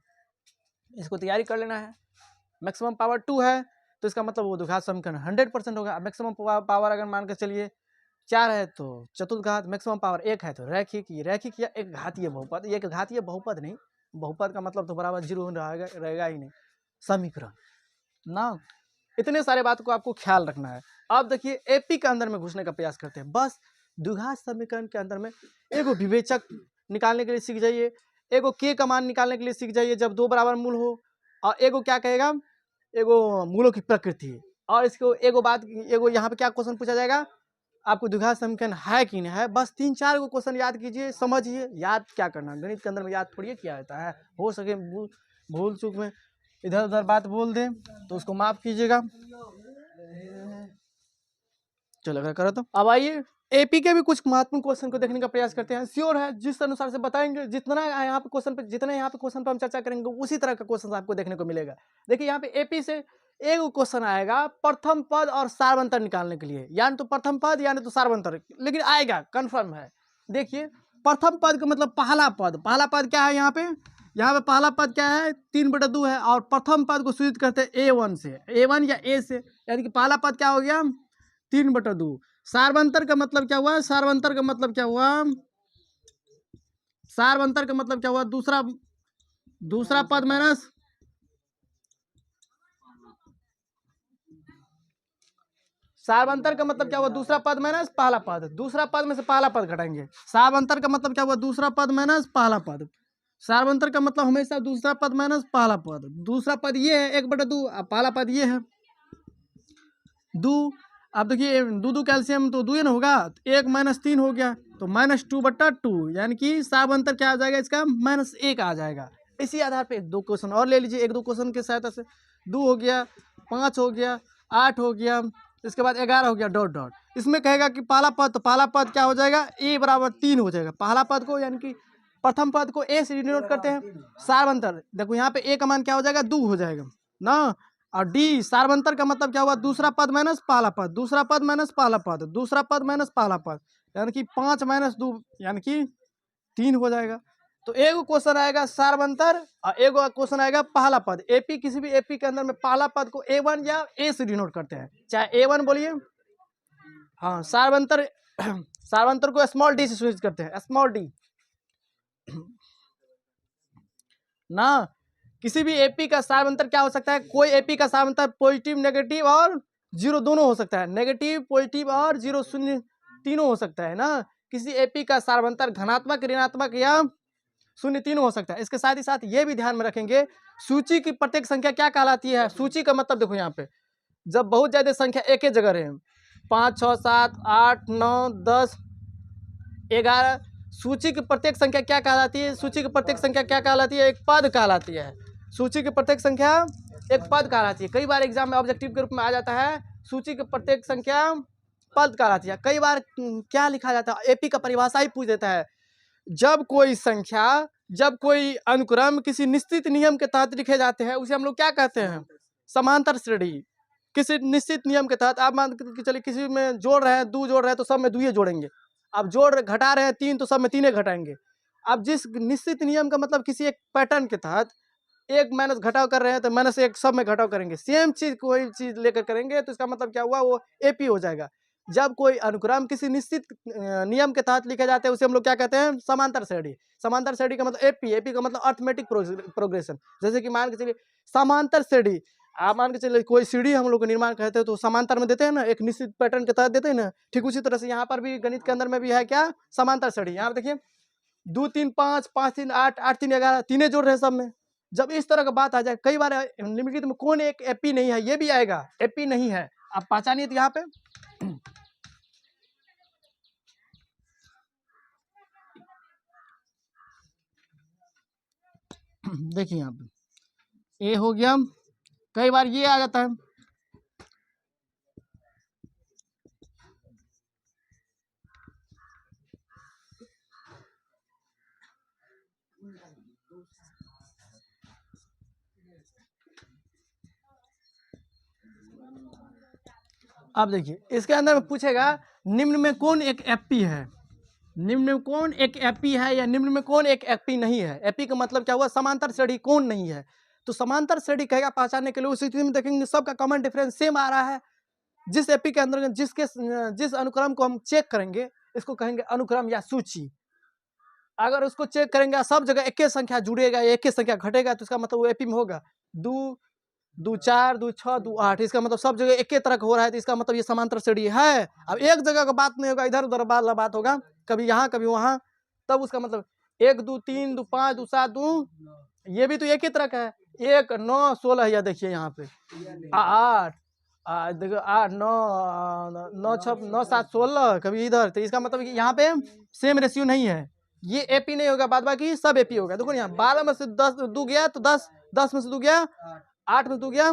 [SPEAKER 1] इसको तैयारी कर लेना है। मैक्सिमम पावर 2 है तो इसका मतलब वो द्विघात समीकरण 100% होगा। मैक्सिमम पावर अगर मान के चलिए 4 है तो चतुर्घात, मैक्सिमम पावर 1 है तो रैखिक या एक घातीय बहुपद। एक घातीय बहुपद नहीं, बहुपद का मतलब तो बराबर 0 रहेगा ही नहीं समीकरण ना। इतने सारे बात को आपको ख्याल रखना है। अब देखिए एपी के अंदर में घुसने का प्रयास करते हैं। बस द्विघात समीकरण के अंदर में एगो विवेचक निकालने के लिए सीख जाइए, एगो के का मान निकालने के लिए सीख जाइए जब 2 बराबर मूल हो, और एगो क्या कहेगा, एगो मूलों की प्रकृति। और इसको एगो यहाँ पे क्या क्वेश्चन पूछा जाएगा, आपको द्विघात समीकरण है कि नहीं है। बस 3-4 को क्वेश्चन याद कीजिए, समझिए। याद क्या करना, गणित के अंदर में याद थोड़ी किया जाता है, हो सके भूल चूक में इधर उधर बात बोल दे तो उसको माफ कीजिएगा। चलो अगर करो तो अब आइए एपी के भी कुछ महत्वपूर्ण क्वेश्चन को देखने का प्रयास करते हैं। श्योर है जिस अनुसार से बताएंगे, जितना यहाँ पे क्वेश्चन पे हम चर्चा करेंगे उसी तरह का क्वेश्चन आपको देखने को मिलेगा। देखिए यहाँ पे एपी से एक क्वेश्चन आएगा प्रथम पद और सार्वंतर निकालने के लिए, यानी तो प्रथम पद यानी तो सार्वंतर, लेकिन आएगा कंफर्म है। देखिए प्रथम पद का मतलब पहला पद क्या है, यहाँ पे पहला पद क्या है 3/2 है, और प्रथम पद को सूचित करते हैं A1 से, A1 या A से, यानी कि पहला पद क्या हो गया 3/2। सार्वंतर का मतलब क्या हुआ, सार्वंतर का मतलब क्या हुआ दूसरा पद माइनस सार्वंतर का मतलब क्या हुआ, दूसरा पद माइनस पहला पद, दूसरा पद में से पहला पद घटाएंगे। सार्वंतर का मतलब क्या हुआ, दूसरा पद माइनस पहला पद। सार्वंतर का मतलब हमेशा दूसरा पद माइनस पहला पद। दूसरा पद ये है 1/2, पहला पद ये है 2। अब देखिए 2 कैल्शियम तो 2 ही ना होगा, तो 1 - 3 हो गया, तो -2/2, यानी कि सार्वंतर क्या आ जाएगा इसका, -1 आ जाएगा। इसी आधार पे 2 क्वेश्चन और ले लीजिए, 1-2 क्वेश्चन की सहायता से। 2 हो गया, 5 हो गया, 8 हो गया, इसके बाद 11 हो गया, डॉट डॉट। इसमें कहेगा कि पहला पद, तो पहला पद क्या हो जाएगा, a = 3 हो जाएगा। पहला पद को यानी कि प्रथम पद को a से डिनोट करते हैं। सार्वंतर देखो यहाँ पे a का मान क्या हो जाएगा, 2 हो जाएगा ना। और डी सार्वंतर का मतलब क्या हुआ, दूसरा पद माइनस पहला पद, दूसरा पद माइनस पहला पद, दूसरा पद माइनस पहला पद, यानी कि 5 - 2 यानी कि 3 हो जाएगा। तो एक क्वेश्चन आएगा सार्वंतर और एक क्वेश्चन आएगा पहला पद। एपी, किसी भी एपी के अंदर में पहला पद को A1 या A से डिनोट करते हैं, चाहे A1 बोलिए, हाँ। सार्वंतर सार्वंतर को स्मॉल डी से सूचित करते हैं, स्मॉल डी ना। किसी भी एपी का सार्वंतर क्या हो सकता है, कोई एपी का सार्वंतर पॉजिटिव, नेगेटिव और जीरो दोनों हो सकता है, नेगेटिव, पॉजिटिव और जीरो, शून्य तीनों हो सकता है ना। किसी एपी का सार्वंतर धनात्मक, ऋणात्मक या शून्य तीनों हो सकता है। इसके साथ ही साथ ये भी ध्यान में रखेंगे, सूची की प्रत्येक संख्या क्या कहलाती है। सूची का मतलब देखो यहाँ पे, जब बहुत ज्यादा संख्या एक ही जगह रहे, 5, 6, 7, 8, 9, 10, 11, सूची की प्रत्येक संख्या क्या कहलाती है, सूची की प्रत्येक संख्या क्या कहलाती है, एक पद कहलाती है। सूची की प्रत्येक संख्या एक पद कहलाती है। कई बार एग्जाम में ऑब्जेक्टिव के रूप में आ जाता है, सूची की प्रत्येक संख्या पद कहलाती है। कई बार क्या लिखा जाता है, एपी का परिभाषा ही पूछ देता है, जब कोई संख्या, जब कोई अनुक्रम किसी निश्चित नियम के तहत लिखे जाते हैं, उसे हम लोग क्या कहते हैं, समांतर श्रेणी। किसी निश्चित नियम के तहत आप मान के चलिए, किसी में जोड़ रहे हैं, 2 जोड़ रहे हैं तो सब में 2 जोड़ेंगे। अब जोड़ घटा रहे हैं 3 तो सब में 3 घटाएंगे। अब जिस निश्चित नियम का मतलब किसी एक पैटर्न के तहत एक माइनस घटाव कर रहे हैं तो -1 सब में घटाव करेंगे। सेम चीज कोई चीज लेकर करेंगे तो इसका मतलब क्या हुआ, वो एपी हो जाएगा। जब कोई अनुक्रम किसी निश्चित नियम के तहत लिखे जाते हैं उसे हम लोग क्या कहते हैं, समांतर श्रेणी। समांतर श्रेणी का मतलब एपी, एपी का मतलब अर्थमेटिक प्रोग्रेशन। जैसे कि मान के चलिए समांतर श्रेणी, आप मान के चलिए कोई सीढ़ी हम लोग को निर्माण करते हैं तो समांतर में देते हैं ना, एक निश्चित पैटर्न के तहत देते हैं ना। ठीक उसी तरह से यहाँ पर भी गणित के अंदर में भी है क्या, समांतर श्रेणी। यहाँ देखिए 2, 3, 5, 5, 3, 8, 8, 3, 11, तीनों जोड़ रहे हैं सब में। जब इस तरह का बात आ जाए, कई बार निम्नलिखित में कौन एक एपी नहीं है, ये भी आएगा, एपी नहीं है, आप पहचानिए। तो यहाँ पे देखिए यहाँ पे ए हो गया, कई बार ये आ जाता है। अब देखिए इसके अंदर में पूछेगा निम्न में कौन एक एपी है, निम्न में कौन एक एपी है या निम्न में कौन एक एपी नहीं है। एपी का मतलब क्या हुआ, समांतर श्रेणी कौन नहीं है। तो समांतर श्रेणी कहेगा पहचानने के लिए उस स्थिति में देखेंगे सबका कॉमन डिफरेंस सेम आ रहा है। जिस एपी के अंदर जिस अनुक्रम को हम चेक करेंगे इसको कहेंगे अनुक्रम या सूची। अगर उसको चेक करेंगे सब जगह एक ही संख्या जुड़ेगा, एक ही संख्या घटेगा, तो इसका मतलब वो एपी में होगा। 2, 2, 4, 2, 6, 2, 8, इसका मतलब सब जगह एक ही तरह का हो रहा है, तो इसका मतलब ये समांतर श्रेणी है। अब एक जगह का बात नहीं होगा, इधर उधर वाला बात होगा, कभी यहाँ कभी वहाँ, तब उसका मतलब 1, 2, 3, 2, 5, 2, 7, 2, ये भी तो एक ही तरह का है। 1, 9, 16, या देखिए यहाँ पे 8, देखो 8, 9, 9, 6, 9, 7, 16, कभी इधर, तो इसका मतलब यहाँ पे सेम रेशियो नहीं है, ये एपी नहीं होगा, बाद बाकी सब एपी होगा। देखो यहाँ 12 में से 10 2 गया तो 10, 10 में से 2 गया 8 में 2 गया,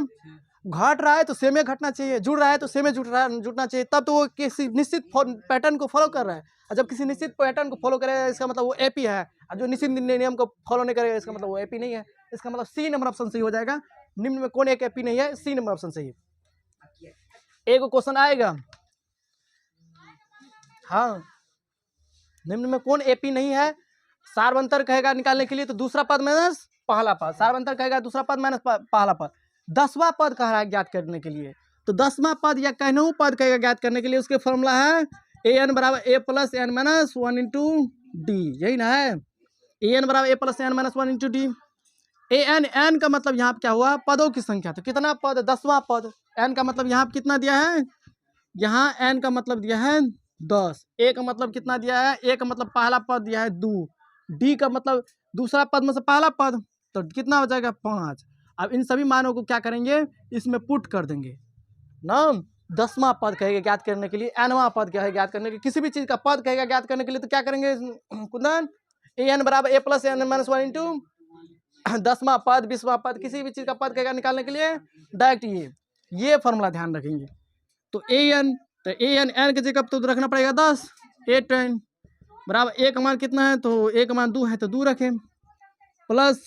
[SPEAKER 1] घट रहा है तो सेमे घटना चाहिए, जुड़ रहा है तो सेमे जुड़ना चाहिए, तब तो वो किसी निश्चित पैटर्न को फॉलो कर रहा है। और जब किसी निश्चित पैटर्न को फॉलो करेगा इसका मतलब वो एपी है, और जो निश्चित नियम को फॉलो नहीं करेगा इसका मतलब वो एपी नहीं है। इसका मतलब सी नंबर ऑप्शन सही हो जाएगा। निम्न में कौन एक एपी नहीं है, सी नंबर ऑप्शन सही है। एक क्वेश्चन आएगा, हाँ, निम्न में कौन एपी नहीं है। सार्वंतर कहेगा निकालने के लिए तो दूसरा पद माइनस पहला पद, सार्वंतर कहेगा दूसरा पद माइनस पहला पद। 10वां पद कह रहा है ज्ञात करने के लिए, तो 10वां पद या कहनऊ पद कहेगा ज्ञात करने के लिए, उसके फॉर्मूला है an = a + n - 1 × d, यही ना है। an = a + n - 1 × d। an का मतलब यहाँ पे क्या हुआ, पदों की संख्या, तो कितना पद, 10वां पद। n का मतलब यहाँ पे कितना दिया है, यहाँ n का मतलब दिया है 10, a का मतलब कितना दिया है, a का मतलब पहला पद दिया है 2, d का मतलब दूसरा पद में से पहला पद, तो कितना हो जाएगा 5। अब इन सभी मानों को क्या करेंगे, इसमें पुट कर देंगे ना। 10वां पद कहेगा ज्ञात करने के लिए, nवां पद क्या है ज्ञात करने के लिए, किसी भी चीज का पद कहेगा ज्ञात करने के लिए, तो क्या करेंगे कुंदन, an बराबर a plus n minus 1 into 10वां पद 20वां पद, किसी भी चीज का पद कहेगा निकालने के लिए डायरेक्ट ये फॉर्मूला ध्यान रखेंगे। तो an की जगह तो रखना पड़ेगा 10, a10 बराबर a का मान कितना है, तो a का मान 2 है तो 2 रखें, प्लस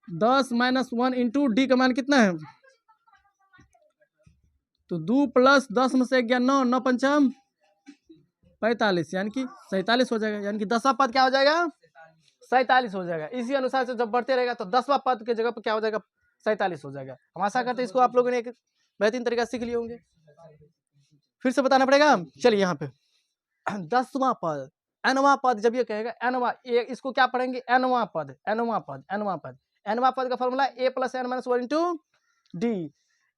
[SPEAKER 1] 10 माइनस 1 इंटू डी का मान कितना है, तो 2 प्लस 10 में से 9, 9 पंचम 45, यानी कि 47 हो जाएगा, यानी कि 10वां पद क्या हो जाएगा 47 हो जाएगा। इसी अनुसार से जब बढ़ते रहेगा तो 10वां पद के जगह पर क्या हो जाएगा 47 हो जाएगा। हम आशा करते हैं इसको आप लोगों ने एक बेहतरीन तरीका सीख लिए होंगे। फिर से बताना पड़ेगा, चलिए यहाँ पे 10वां पद, nवां पद जब ये कहेगा nवां, इसको क्या पढ़ेंगे nवां पद, nवां पद का formula a plus n minus 1 into D.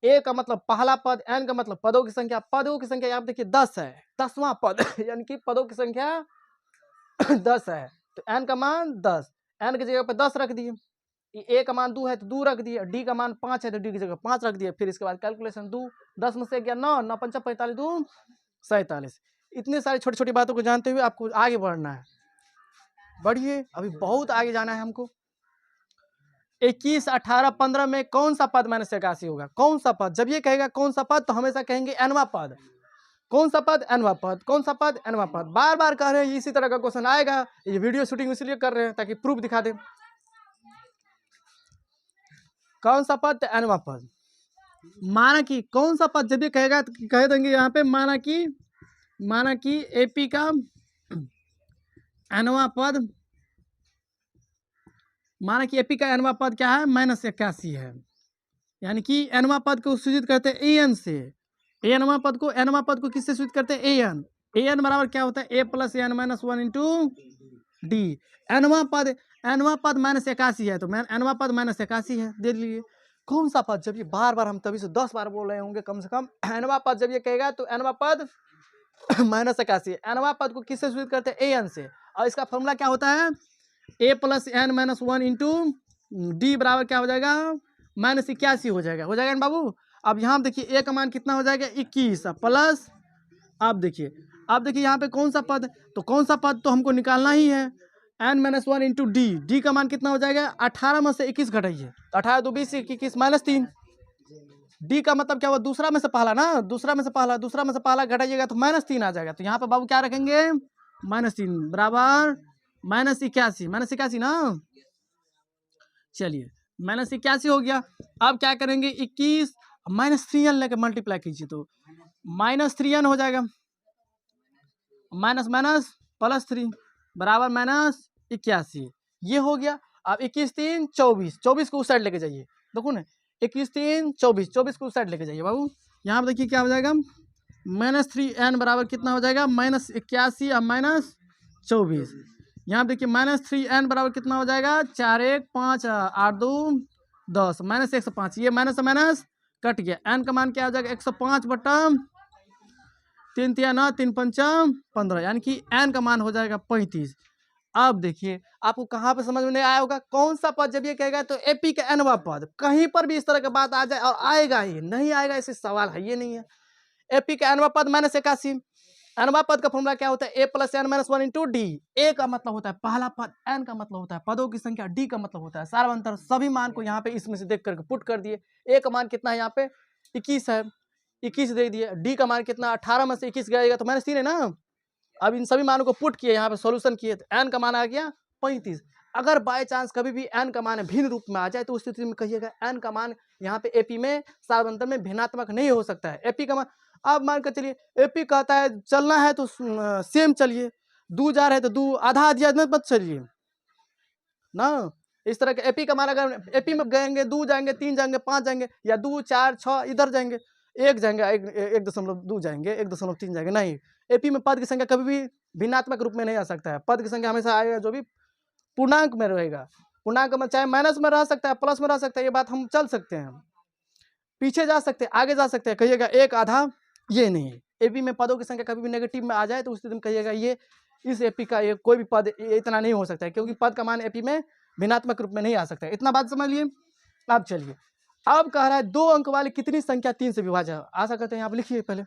[SPEAKER 1] a का मतलब पहला पद, n का मतलब पदों की संख्या, पदों की संख्या यहाँ पे देखिए 10 है, 10वां पद यानी कि पदों की संख्या 10 है, तो n का मान 10, n की जगह पे 10 रख दिए, a का मान 2 है तो 2 रख दिए, d का मान 5 है तो d की जगह 5 रख दिए, फिर इसके बाद कैलकुलेशन 2, 10 में से 9, 9 पंचा 45, 2 47। इतनी सारी छोटी छोटी बातों को जानते हुए आपको आगे बढ़ना है, बढ़िए, अभी बहुत आगे जाना है हमको। 21, 18, 15 में कौन सा पद माइनस 81 होगा, कौन सा पद, जब ये कहेगा कौन सा पद तो हमेशा कहेंगे nवां पद, कौन सा पद nवां पद, कौन सा पद nवां पद, बार बार कह रहे हैं, इसी तरह का क्वेश्चन आएगा, ये वीडियो शूटिंग इसलिए कर रहे हैं ताकि प्रूफ दिखा दें। कौन सा पद nवां पद, माना कि कौन सा पद जब ये कहेगा तो कह देंगे यहाँ पे माना कि एपी का nवां पद, माना कि एपी का nवां पद क्या है -81 है, यानी कि nवां पद को सूचित करते हैं an से, nवां पद को किससे सूचित करते हैं an बराबर क्या होता है a plus n minus 1 into D. nवां पद -81 है तो nवां पद -81 है, दे लीजिए। कौन सा पद, जब ये बार बार हम तभी से 10 बार बोल रहे होंगे कम से कम, nवां पद जब ये कहेगा तो nवां पद -81, nवां पद को किससे सूचित करते हैं an से, और इसका फॉर्मूला क्या होता है a plus n minus 1 into D बराबर क्या हो जाएगा -81 हो जाएगा ना बाबू। अब यहाँ देखिए a का मान कितना हो जाएगा 21 प्लस, अब देखिए यहाँ पे कौन सा पद, तो कौन सा पद तो हमको निकालना ही है, n माइनस 1 इंटू डी का मान कितना हो जाएगा 18 में से 21 घटाइए, 18 2 20 21 -3, डी का मतलब क्या हुआ दूसरा में से पहला घटाइएगा तो -3 आ जाएगा, तो यहाँ पे बाबू क्या रखेंगे -3 बराबर -81 ना, चलिए -81 हो गया। अब क्या करेंगे 21 -3n लेके मल्टीप्लाई कीजिए तो -3n हो जाएगा, माइनस +3 बराबर -81, ये हो गया। अब 21 3 24, 24 को उस साइड लेके जाइए, देखो ना 21 3 24, 24 को उस साइड लेके जाइए बाबू, यहाँ पर देखिए क्या हो जाएगा -3n बराबर कितना हो जाएगा -81 और -24, यहाँ देखिए -3n बराबर कितना हो जाएगा 4 1 5 8 2 10 -105, ये माइनस माइनस कट गया, n का मान क्या हो जाएगा 105 बटा 3 3 9 3 5 15, यानी कि n का मान हो जाएगा 35। अब देखिए आपको कहाँ पे समझ में नहीं आया होगा, कौन सा पद जब ये कहेगा तो एपी का nवां पद, कहीं पर भी इस तरह की बात आ जाए और आएगा ही नहीं आएगा ऐसे सवाल है ये नहीं है। एपी का nवां पद -81, nवां पद का फॉर्मूला क्या होता है a plus n minus 1 into D, A का मतलब होता है पहला पद, n का मतलब होता है पदों की संख्या, डी का मतलब होता है सार्वंतर, सभी मान को यहाँ पे इसमें से देख करके पुट कर दिए, a का मान कितना है यहाँ पे 21 है, 21 दे दिए, डी का मान कितना 18 में से 21 गएगा तो -3 है ना। अब इन सभी मानों को पुट किए यहाँ पे सॉल्यूशन किए तो n का मान आ गया 35। अगर बाय चांस कभी भी n का मान भिन्न रूप में आ जाए तो उस स्थिति में कहिएगा n का मान यहाँ पे एपी में सार्वंतर में भिन्नात्मक नहीं हो सकता है। एपी का मान अब मान कर चलिए एपी कहता है चलना है तो सेम चलिए, दू जा रहे तो दू आधा आधी मत चलिए ना, इस तरह के एपी का मान अगर एपी में गएंगे 2 जाएंगे 3 जाएंगे 5 जाएंगे या 2 4 6 इधर जाएंगे 1 जाएंगे 1.2 जाएंगे 1.3 जाएंगे, नहीं एपी में पद की संख्या कभी भी भिन्नात्मक रूप में नहीं आ सकता है, पद की संख्या हमेशा आएगा जो भी पूर्णांक में रहेगा, पूर्णांक में चाहे माइनस में रह सकता है प्लस में रह सकता है, ये बात हम चल सकते हैं। पीछे जा सकते हैं, आगे जा सकते हैं, कहिएगा एक आधा ये नहीं है। एपी में पदों की संख्या कभी भी नेगेटिव में आ जाए तो उस स्थिति में कहिएगा ये इस एपी का ये कोई भी पद इतना नहीं हो सकता है, क्योंकि पद का मान एपी में भिन्नात्मक रूप में नहीं आ सकता है। इतना बात समझ लिए। अब चलिए, अब कह रहा है 2 अंक वाली कितनी संख्या 3 से विभाज्य है। आशा करते हैं यहाँ पे लिखिए पहले।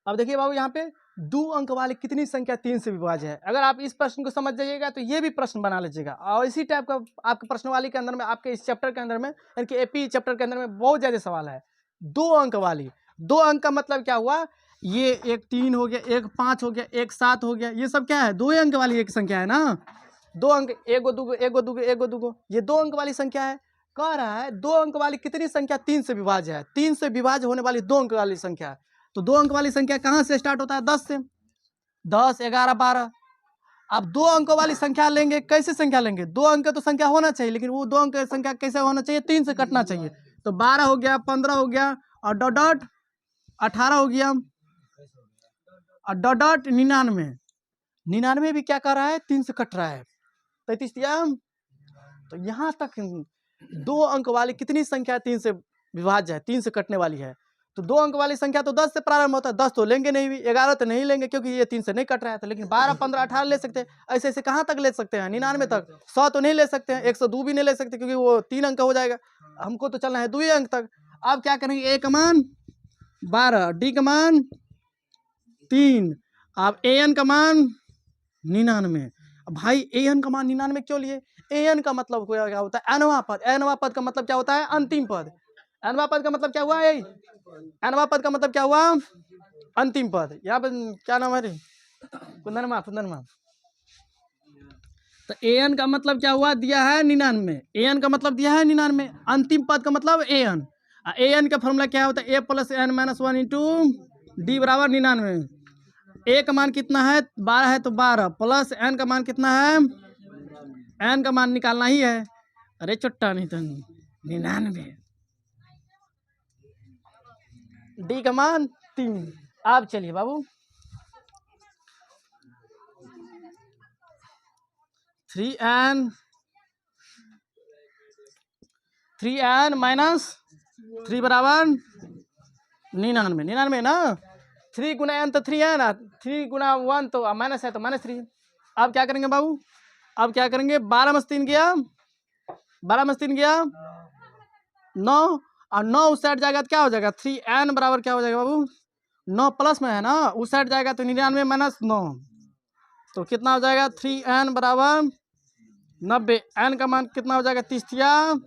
[SPEAKER 1] अब देखिए बाबू, यहाँ पे 2 अंक वाली कितनी संख्या 3 से विभाज्य है। अगर आप इस प्रश्न को समझ जाइएगा तो ये भी प्रश्न बना लीजिएगा। और इसी टाइप का आपके प्रश्नवाली के अंदर में, आपके इस चैप्टर के अंदर में, यानी कि एपी चैप्टर के अंदर में बहुत ज्यादा सवाल है। 2 अंक वाली, 2 अंक का मतलब क्या हुआ, ये एक 3 हो गया, एक 5 हो गया, एक 7 हो गया, ये सब क्या है, 2 अंक वाली एक संख्या है ना। 2 अंक, एगो दूगो एगो दूगो एगो दूगो, ये 2 अंक वाली संख्या है। कह रहा है 2 अंक वाली कितनी संख्या 3 से विभाज्य है। 3 से विभाज्य होने वाली 2 अंक वाली संख्या है। तो 2 अंक वाली संख्या कहाँ से स्टार्ट होता है, 10 से। 10, 11, 12। अब 2 अंकों वाली संख्या लेंगे, कैसे संख्या लेंगे, 2 अंक तो संख्या होना चाहिए, लेकिन वो 2 अंक की संख्या कैसे होना चाहिए, 3 से कटना चाहिए। तो 12 हो गया, 15 हो गया, और डॉट डॉट 18 हो गया, और डॉट डॉट 99। 99 भी क्या कर रहा है, 3 से कट रहा है। 33 दिया। तो यहाँ तक 2 अंक वाली कितनी संख्या 3 से विभाज्य है, 3 से कटने वाली है। तो 2 अंक वाली संख्या तो 10 से प्रारंभ होता है, 10 तो लेंगे नहीं भी, 11 तो नहीं लेंगे क्योंकि ये 3 से नहीं कट रहा है। तो लेकिन 12, 15, 18 ले सकते हैं। ऐसे ऐसे कहाँ तक ले सकते हैं, 99 तक। 100 तो नहीं ले सकते हैं, 102 भी नहीं ले सकते क्योंकि वो 3 अंक हो जाएगा। हमको तो चलना है 2 अंक तक। अब क्या करेंगे, ए का मान 12, डी का मान 3, अब ए एन का मान 99। भाई ए एन का मान 99 क्यों लिए, ए एन का मतलब क्या होता है, एनवा पद। एनवा पद का मतलब क्या होता है, अंतिम पद। एनवा पद का मतलब क्या हुआ, एनवा पद का मतलब क्या हुआ, अंतिम पद। यहाँ पर क्या नाम है रे, पुनर्मा। तो ए एन का मतलब क्या हुआ, दिया है 99। ए एन का मतलब दिया है 99, अंतिम पद का मतलब ए एन। ए एन का फॉर्मूला क्या होता है, A plus N minus 1 into D बराबर 99। ए का मान कितना है, 12 है तो 12 प्लस एन का मान कितना है, एन का मान निकालना ही है। अरे चुट्टा नहीं तो 99, डी का मान 3। अब चलिए बाबू, 3n माइनस 3 बराबर 99 ना। 3 गुना n तो 3 है ना, 3 गुना 1 तो माइनस है तो -3। अब क्या करेंगे बाबू, अब क्या करेंगे, 12 में 3 गया, 12 में 3 गया 9, और 9 उस साइड जाएगा तो क्या हो जाएगा, 3n बराबर क्या हो जाएगा बाबू, 9 प्लस में है ना, उस साइड जाएगा तो 99 माइनस 9, तो कितना हो जाएगा, 3n बराबर 90। n का मान कितना हो जाएगा, 30।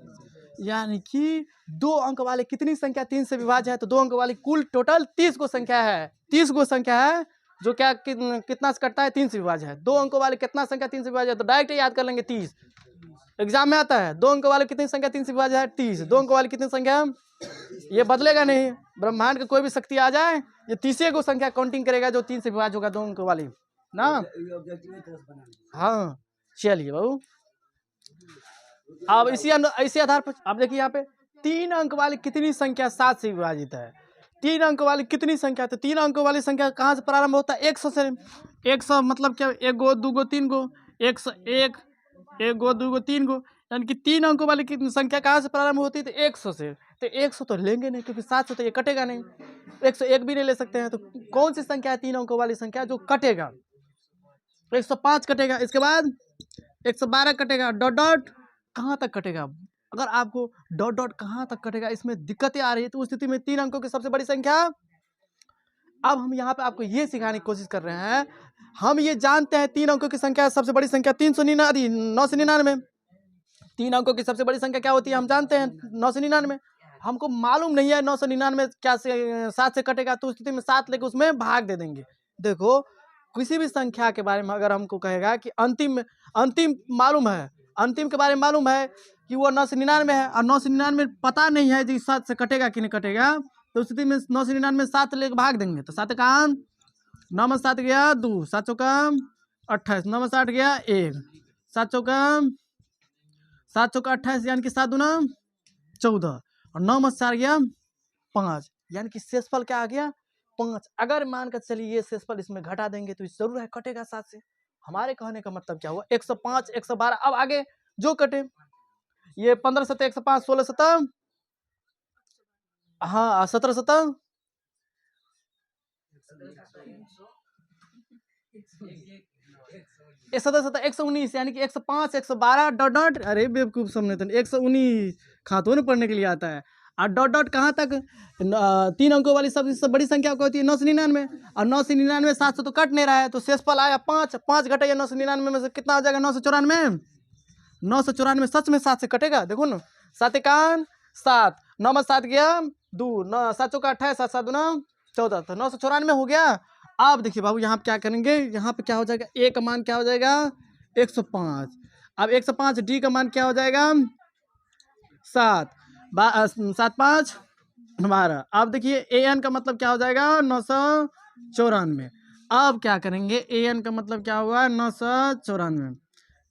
[SPEAKER 1] यानी कि 2 अंक वाले कितनी संख्या 3 से विभाज्य है, तो 2 अंक वाली कुल टोटल 30 गो संख्या है। 30 गो संख्या है जो क्या कितना से कटता है, 3 से विभाज्य है। 2 अंकों वाले कितना संख्या 3 से विभाज्य है, तो डायरेक्ट याद कर लेंगे 30। एग्जाम में आता है 2 अंक वाले कितनी संख्या 3 से विभाज्य है, 30। 2 अंक वाली कितनी संख्या, ये बदलेगा नहीं। ब्रह्मांड की कोई भी शक्ति आ जाए, ये 30 को संख्या काउंटिंग करेगा जो 3 से विभाज्य होगा 2 अंक वाली ना। हाँ चलिए बाबू, अब इसी आधार पर आप देखिए यहाँ पे 3 अंक वाली कितनी संख्या 7 से विभाजित है। 3 अंक वाली कितनी संख्या, तो 3 अंक वाली संख्या कहाँ से प्रारंभ होता है, 100 से। 100 मतलब क्या, 1 गो 2 गो 3 गो, 101, 1 गो 2 गो 3 गो, यानी कि 3 अंकों वाली कितनी संख्या कहाँ से प्रारंभ होती है, तो 100 से। तो 100 तो लेंगे नहीं क्योंकि 7 से तो ये कटेगा नहीं, 101 भी नहीं ले सकते हैं। तो कौन सी संख्या है 3 अंकों वाली संख्या जो कटेगा, 105 कटेगा, इसके बाद 112 कटेगा, डॉट डॉट कहाँ तक कटेगा। अगर आपको डॉट डॉट कहाँ तक कटेगा इसमें दिक्कतें आ रही है तो उस स्थिति में 3 अंकों की सबसे बड़ी संख्या। अब हम यहाँ पे आपको ये सिखाने की कोशिश कर रहे हैं, हम ये जानते हैं 3 अंकों की संख्या सबसे बड़ी संख्या 999। 3 अंकों की सबसे बड़ी संख्या क्या होती है हम जानते हैं 999। हमको मालूम नहीं है 999 क्या से 7 से कटेगा, तो उस स्थिति में 7 लेके उसमें भाग दे देंगे। देखो किसी भी संख्या के बारे में अगर हमको कहेगा कि अंतिम मालूम है, अंतिम के बारे में मालूम है कि वो 999 है, और 999 पता नहीं है जी 7 से कटेगा कि नहीं कटेगा, तो उस स्थिति में 999 7 लेके भाग देंगे। तो 7 का 9 में 7 गया 2, 7 चौका 28, 9 में 60 गया 1, 7 चौका 28, यानी कि 7 दूना 14, और 9 में 4 गया 5, यानी कि शेषफल क्या आ गया 5। अगर मानकर चलिए ये शेषफल इसमें घटा देंगे तो जरूर है कटेगा 7 से। हमारे कहने का मतलब क्या हुआ, 105, 112। अब आगे जो कटे, ये 15 7 105, 16 7 हाँ 17 17 119 यानी कि 105 112 डॉट डॉट, अरे बेवकूफ समझे तो 119 खातों में पढ़ने के लिए आता है। और डॉट डॉट कहाँ तक? 3 अंकों वाली सबसे बड़ी संख्या क्या होती है? 999। और 999 700 तो कट नहीं रहा है, तो शेषफल आया 5। 5 घटाइए 999 में से कितना हो जाएगा? 994। 994 सच में 7 से कटेगा? देखो ना, 7 एकान 7, 9 में 7 गया 2, 9 7 चौका 28, 7 7 दूना 14, तो 994 हो गया। अब देखिए बाबू यहाँ पे क्या करेंगे, यहाँ पे क्या हो जाएगा? ए का मान क्या हो जाएगा? 105। अब 105, डी का मान क्या हो जाएगा? 7, 7 5 12। अब देखिए ए एन का मतलब क्या हो जाएगा? 994। अब क्या करेंगे? ए एन का मतलब क्या हुआ? 994।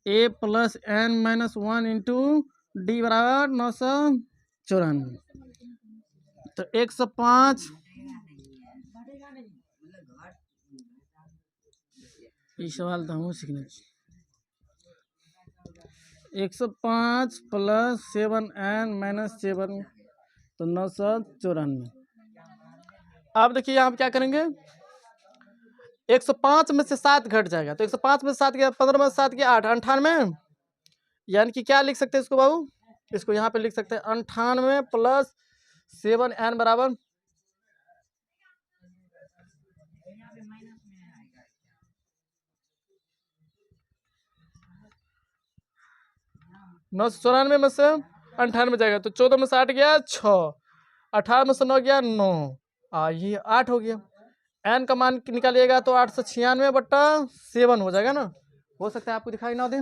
[SPEAKER 1] A plus N minus 1 into D बराबर 994। तो 105, ये सवाल तो हम सीखना चाहिए। 105 प्लस 7n माइनस 7, तो 994। अब देखिए यहाँ पे क्या करेंगे? 105 में से 7 घट जाएगा, तो 105 में से 7 गया 15 में से 7 गया 8, 98। यानी कि क्या लिख सकते हैं इसको बाबू? इसको यहाँ पे लिख सकते हैं 98 प्लस 7n बराबर 994 में से 98 जाएगा, तो 14 में से 8 गया 6, 18 में से 9 गया 9, ये 8 हो गया। एन का मान निकालिएगा तो 896/7 हो जाएगा ना? हो सकता है आपको दिखाई ना दे,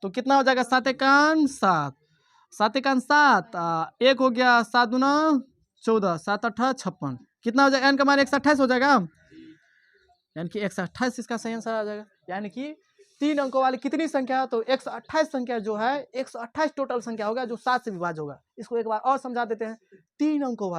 [SPEAKER 1] तो कितना हो जाएगा? 7 एकान 7, 7 एकान 7, 1 हो गया 7 दूना 14, 7 8 56। कितना हो जाएगा? एन का मान 128 हो जाएगा, यानी कि 128 इसका सही आंसर आ जाएगा। यानी कि 3 अंकों वाली कितनी संख्या? तो 128 संख्या जो है 128 टोटल संख्या होगा जो 7 से विभाज्य होगा। इसको एक बार और समझा देते हैं। 3 अंकों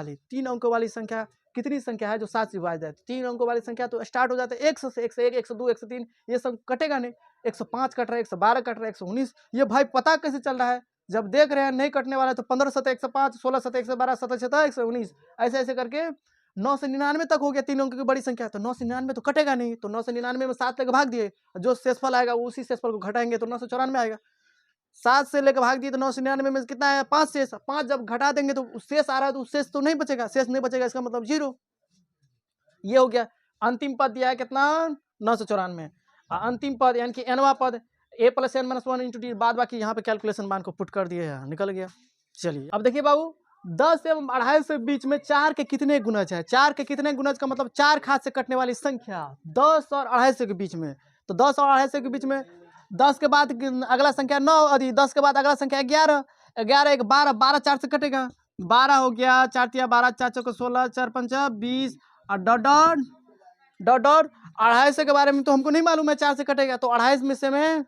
[SPEAKER 1] वाली संख्या कितनी संख्या है जो 7 से विभाज्य है? 3 अंकों वाली संख्या तो स्टार्ट हो जाता है 100 से, 101 102 103, ये सब कटेगा नहीं। 105 कट रहा है, 112 कट रहा है, 119, ये भाई पता कैसे चल रहा है? जब देख रहे हैं नहीं कटने वाला है तो 15 7 105, 16 7 112, 17 7 119, ऐसे ऐसे करके 999 तक हो गया। 3 अंक की बड़ी संख्या, तो 999 तो कटेगा नहीं, तो 999 में 7 लेकर भाग दिए, जो शेषफल आएगा उसी शेषफल को घटाएंगे तो 994 आएगा। 7 से लेकर भाग दिए तो 999 में कितना है? 5 शेष। 5 जब घटा देंगे तो शेष आ रहा है, तो शेष तो नहीं बचेगा, शेष नहीं बचेगा, इसका मतलब 0। ये हो गया। अंतिम पद दिया है कितना? 994। अंतिम पद यानी कि एनवा पद A plus N minus 1 into D, बाद बाकी यहाँ पे कैलकुलेशन मान को पुट कर दिए हैं, निकल गया। चलिए अब देखिए बाबू, 10 एवं 2.5 के बीच में 4 के कितने गुणज है? 4 के कितने गुणज का मतलब 4 खाद से कटने वाली संख्या 10 और 2.5 के बीच में। तो 10 और 2.5 के बीच में 10 के बाद अगला संख्या 9, अभी 10 के बाद अगला संख्या 11, 11 1 12, 12 4 से कटेगा, 12 हो गया, 4 तिया 12, 4 चौका 16, 4 पंचा 20, और डॉट डॉट डॉट डॉट 2.5 के बारे में तो हमको नहीं मालूम है 4 से कटेगा, तो 2.5 में से में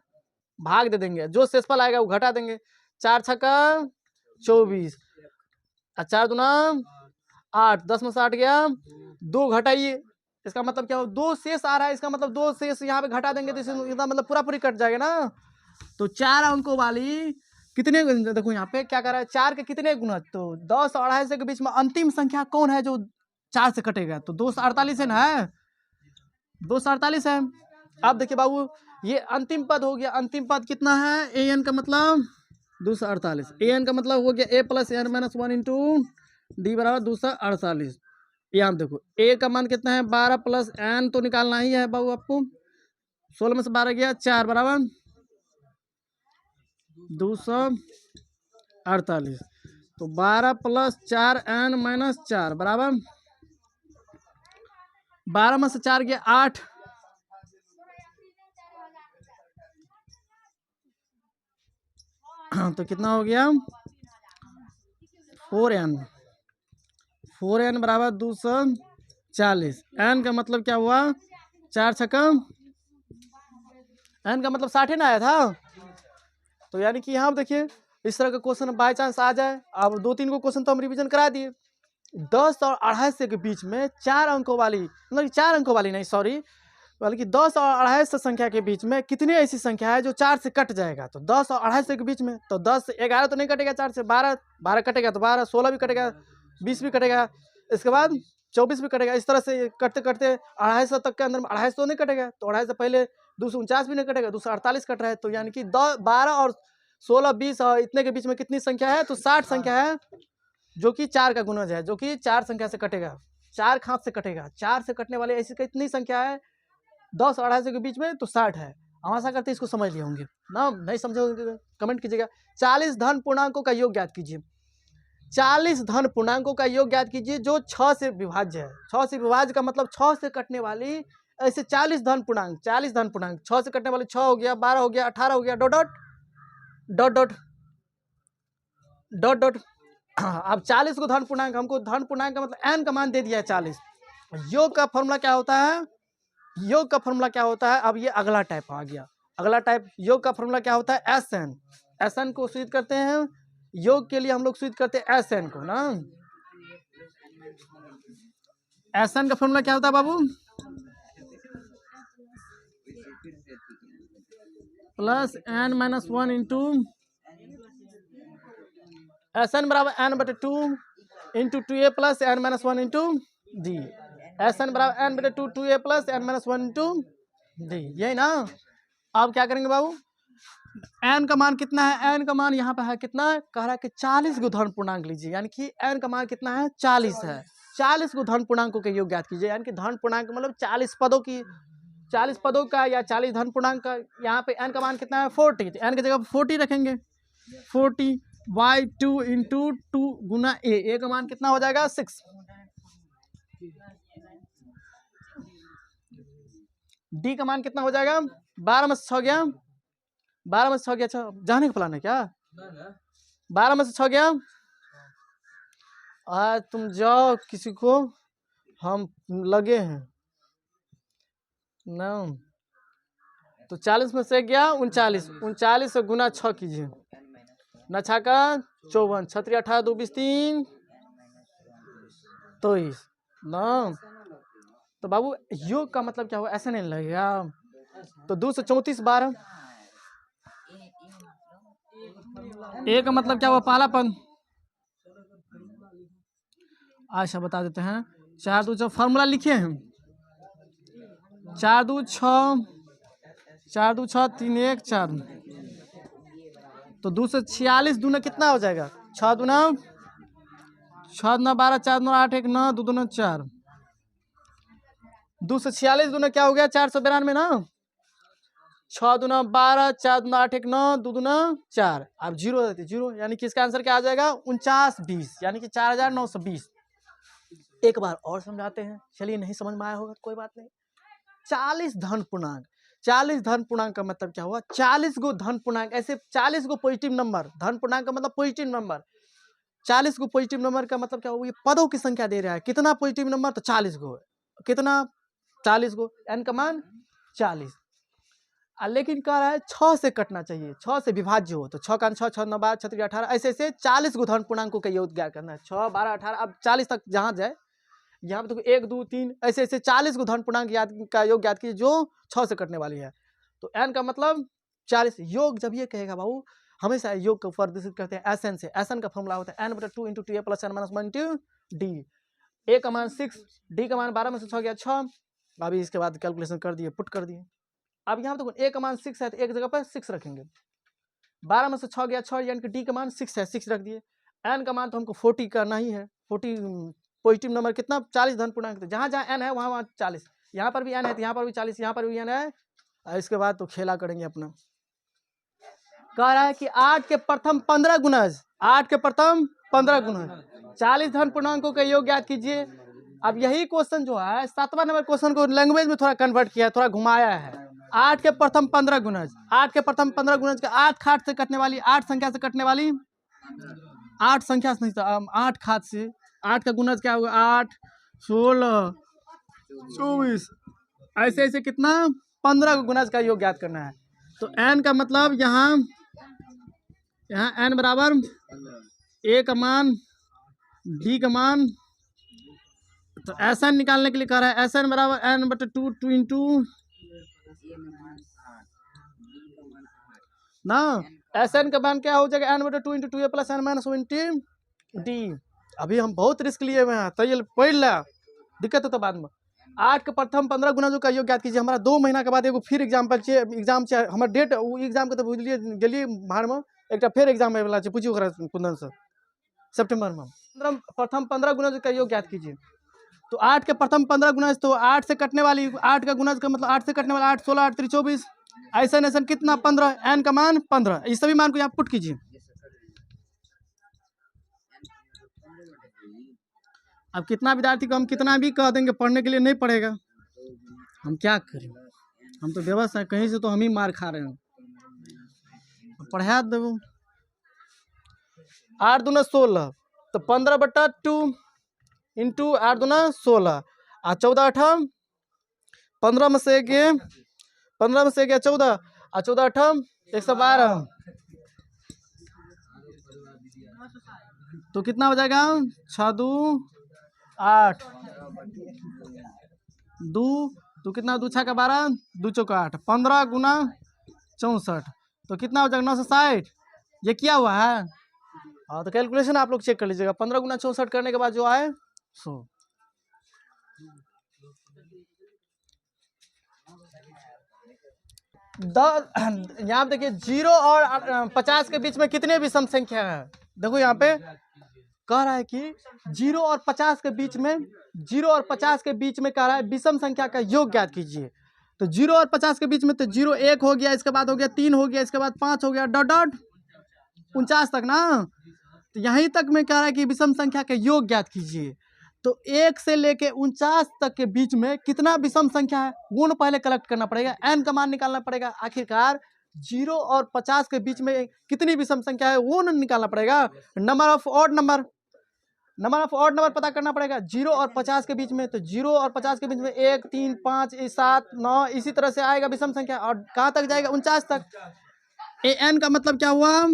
[SPEAKER 1] भाग दे देंगे, जो शेषफल आएगा वो घटा देंगे। 4 छक्का 24, 4 दूना 8, 10 में से 8 गया 2, घटाइए, इसका मतलब क्या हो? 2 शेष आ रहा है, इसका मतलब 2 शेष यहाँ पे घटा देंगे तो इसका मतलब पूरा पूरी कट जाएगा ना। तो 4 अंकों वाली कितने, देखो यहाँ पे क्या कर रहा है, 4 के कितने गुणज? तो 10 और 2.5 के बीच में अंतिम संख्या कौन है जो 4 से कटेगा? तो 248 है ना, 248 है। अब देखिए बाबू, ये अंतिम पद हो गया। अंतिम पद कितना है? ए एन का मतलब 248, ए एन का मतलब हो गया A plus N minus 1 into D बराबर 248। यहाँ देखो ए का मान कितना है? 12 प्लस एन तो निकालना ही है बाबू आपको, 16 में से 12 गया 4 बराबर 248, तो 12 प्लस 4 एन माइनस 4 बराबर 12 में से 4 गया 8, तो कितना हो गया? 4n बराबर 240। एन का मतलब क्या हुआ? 4 छक्का, एन का मतलब 60 ना आया था। तो यानी कि यहाँ देखिए इस तरह का क्वेश्चन बाय चांस आ जाए। अब 2-3 को क्वेश्चन तो हम रिवीजन करा दिए। 10 और 2.5 के बीच में 4 अंकों वाली, मतलब 4 अंकों वाली नहीं, सॉरी, बल्कि 10 और 2.5 संख्या के बीच में कितनी ऐसी संख्या है जो 4 से कट जाएगा? तो 10 और 2.5 के बीच में, तो 10 11 तो नहीं कटेगा, 4 से 12 कटेगा, तो 12 16 भी कटेगा, 20 भी कटेगा, इसके बाद 24 भी कटेगा। इस तरह से करते करते 250 तक के अंदर में 250 तो नहीं कटेगा, तो 250 से पहले 249 भी नहीं कटेगा, 248 कट रहा है। तो यानी कि 12 और 16 20 और इतने के बीच में कितनी संख्या है, तो 60 संख्या है, जो कि 4 का गुणज है, जो कि 4 संख्या से कटेगा, 4 खाप से कटेगा। 4 से कटने वाले ऐसी कितनी संख्या है 10 और 250 के बीच में, तो 60 है। हम आशा करते हैं इसको समझ लिए होंगे ना, नहीं समझे होंगे कमेंट कीजिएगा। 40 धन पूर्णांकों का योग ज्ञात कीजिए। 40 धन पूर्णांकों का योग ज्ञात कीजिए जो 6 से विभाज्य है। 6 से विभाज्य का मतलब 6 से कटने वाली ऐसे 40 धन पूर्णांक, 40 धन पूर्णांक 6 से कटने वाले 6 हो गया, 12 हो गया, 18 हो गया, dot dot dot dot dot dot. अब 40 को धन पूर्णांक, हमको धन पूर्णांक का मतलब n का मान दे दिया है 40। योग का फॉर्मूला क्या होता है, योग का फॉर्मूला क्या होता है, अब ये अगला टाइप आ गया। अगला टाइप योग का फॉर्मूला क्या होता है, SN। SN को सूचित करते हैं, योग के लिए हम लोग सूचित करते हैं SN को ना। SN का फॉर्मूला क्या होता है बाबू, प्लस n-1 इंटू SN बराबर n/2 into 2a plus n-1 into D. SN बराबर n/2 2a plus n-1 into D, यही ना। अब क्या करेंगे बाबू, n का मान कितना है, n का मान यहाँ पे है कितना, कह रहा है कि 40 को धन पूर्णांक लीजिए, यानी कि n का मान कितना है 40 है। 40 को धन पूर्णांकों के योग ज्ञात कीजिए, यानी कि धन पूर्णांक मतलब 40 पदों की, 40 पदों का या 40 धन पूर्णांक का। यहाँ पे n का मान कितना है 40, तो n की जगह 40 रखेंगे। 40 y2 इंटू 2 गुना a का मान कितना हो जाएगा 6। d का मान कितना हो जाएगा, 12 में से 6 गया, 12 में से 6 गया। अच्छा जाने का प्लान है क्या, 12 में से 6 गया। आज तुम जाओ, किसी को हम लगे हैं ना। तो 40 में से गया 39, 39 से गुना 6 कीजिए, न छाका 54, 6 18 2 20 3 23 ना। तो बाबू योग का मतलब क्या हुआ, ऐसे नहीं लगेगा। तो 2 से 34 12, ए का मतलब क्या हुआ पालापन। अच्छा बता देते हैं, 4 2 6 फॉर्मूला लिखे हैं, 4 2 6 4 2 6 3 1 4। तो 2 से 46 दूना कितना हो जाएगा, 6 दूना 12 4 2 8 1 9 2 2 4। 2 से 46 दूना क्या हो गया 492 ना। 6 दूना 12 4 दूना 8 1 9 2 दूना 4। अब जीरो रहती जीरो, यानी कि इसका आंसर क्या आ जाएगा 49 20, यानी कि 4920। एक बार और समझाते हैं, चलिए नहीं समझ में आया होगा कोई बात नहीं। 40 धन पूर्णांक, 40 धन पूर्णांक का मतलब क्या हुआ, 40 गो धन पूर्णांक, ऐसे 40 गो पॉजिटिव नंबर। धन पूर्णांक का मतलब पॉजिटिव नंबर, 40 गो पॉजिटिव नंबर का मतलब क्या हुआ, ये पदों की संख्या दे रहा है। कितना पॉजिटिव नंबर, तो 40 गो, कितना 40 गो, n का मान 40। लेकिन कह रहा है 6 से कटना चाहिए, 6 से विभाज्य हो। तो 6 का 6 6 9 12 36 18, ऐसे ऐसे 40 गो धन पूर्णांकों का योग ज्ञात करना है। 6 12 18, अब 40 तक जहाँ जाए, यहाँ पे तो 1 2 3 ऐसे ऐसे 40 को धन पूर्णांक का योग ज्ञात कीजिए जो 6 से कटने वाली है। तो n का मतलब 40। योग जब ये कहेगा बाबू, हमेशा योग को प्रदर्शित करते हैं SN से। SN का फॉर्मूला होता है n/2 into 2a plus n-1 into D. a का मान 6, d का मान 12 में से 6 गया 6। अभी इसके बाद कैलकुलेशन कर दिए, पुट कर दिए। अब यहाँ तो a का मान 6 है, तो एक जगह पर 6 रखेंगे। 12 में से 6 गया 6, यानी कि d का मान 6 है, 6 रख दिए। n का मान तो हमको 40 करना ही है। 40 पॉजिटिव नंबर कितना 40 धन पूर्णांक, जहाँ जहाँ n है वहाँ वहाँ 40। यहाँ पर भी n है तो यहाँ पर भी 40, यहाँ पर भी n है। इसके बाद तो खेला करेंगे अपना। कह रहा है कि 8 के प्रथम 15 गुणज, 8 के प्रथम 15 गुणज 40 धन पूर्णांकों का योग ज्ञात कीजिए। अब यही क्वेश्चन जो है 7वां नंबर क्वेश्चन को लैंग्वेज में थोड़ा कन्वर्ट किया, थोड़ा घुमाया है। 8 के प्रथम 15 गुणज, 8 के प्रथम 15 गुणज का 8 खाट से कटने वाली, 8 संख्या से कटने वाली, 8 संख्या से नहीं था, 8 खाट से। 8 का गुणज क्या होगा, 8 16 24, ऐसे ऐसे कितना 15 को गुणज का योग ज्ञात करना है। तो n का मतलब यहाँ n बराबर a का मान d का मान, तो SN निकालने के लिए कह रहा है SN बराबर n/2 2 इंटू ना। SN का मान क्या हो जाएगा n/2 into 2a plus n-1 into D. अभी हम बहुत रिस्क लिए हुए हैं, तैयार पढ़ ला, दिक्कत हो तो बाद में। 8 के प्रथम 15 गुना जो का योग याद कीजिए। हमारा 2 महीना के बाद एगो फिर एग्जाम छे हमार डेट एग्जाम के तो बुझलिए गेलिए बाहर में, एक फिर एग्जाम आवे वाला छे, पूछियो ओकरा कुंदन से सितंबर में। प्रथम 15 गुना जो का योग याद कीजिए। तो 8 के प्रथम 15 गुना, तो 8 से कटने वाली 8 का गुना का मतलब 8 से कटने वाला 8 16 8 3 24, ऐसा ऐसा कितना 15, एन का मान 15, इस सभी मान को यहाँ पुट कीजिए। अब कितना विद्यार्थी को हम कितना भी कह देंगे पढ़ने के लिए नहीं पढ़ेगा, हम क्या करें, हम तो व्यवस्था कहीं से तो हम ही मार खा रहे हैं। पढ़ा दो 8 दूना 16, तो 15/2 इंटू 8 दूना 16 आ 14 8 15 में से गए 14 आ 14 8 112, तो कितना हो जाएगा 6 2 8 2, तो कितना 2 6 का 12 2 चौका 8, 15 गुना 64, तो कितना हो जाएगा 960। ये क्या हुआ है? हाँ, तो कैलकुलेशन आप लोग चेक कर लीजिएगा। 15 गुना 64 करने के बाद जो आए 100। यहाँ देखिए 0 और 50 के बीच में कितने विषम संख्या है? देखो यहाँ पे कह रहा है कि 0 और 50 के बीच में, 0 और 50 के बीच में कह रहा है विषम संख्या का योग ज्ञात कीजिए। तो 0 और 50 के बीच में तो 0 1 हो गया, इसके बाद हो गया 3 हो गया, इसके बाद 5 हो गया, डॉट डॉट 49 तक ना। तो यहीं तक में कह रहा है कि विषम संख्या का योग ज्ञात कीजिए। तो 1 से लेके 49 तक के बीच में कितना विषम संख्या है वो न पहले कलेक्ट करना पड़ेगा, एन का मान निकालना पड़ेगा। आखिरकार 0 और 50 के बीच में कितनी विषम संख्या है वो न निकालना पड़ेगा। नंबर ऑफ ऑड नंबर पता करना पड़ेगा 0 और 50 के बीच में। तो 0 और 50 के बीच में 1 3 5 7 9 इसी तरह से आएगा विषम संख्या, और कहाँ तक जाएगा 49 तक। ए एन का मतलब क्या हुआ?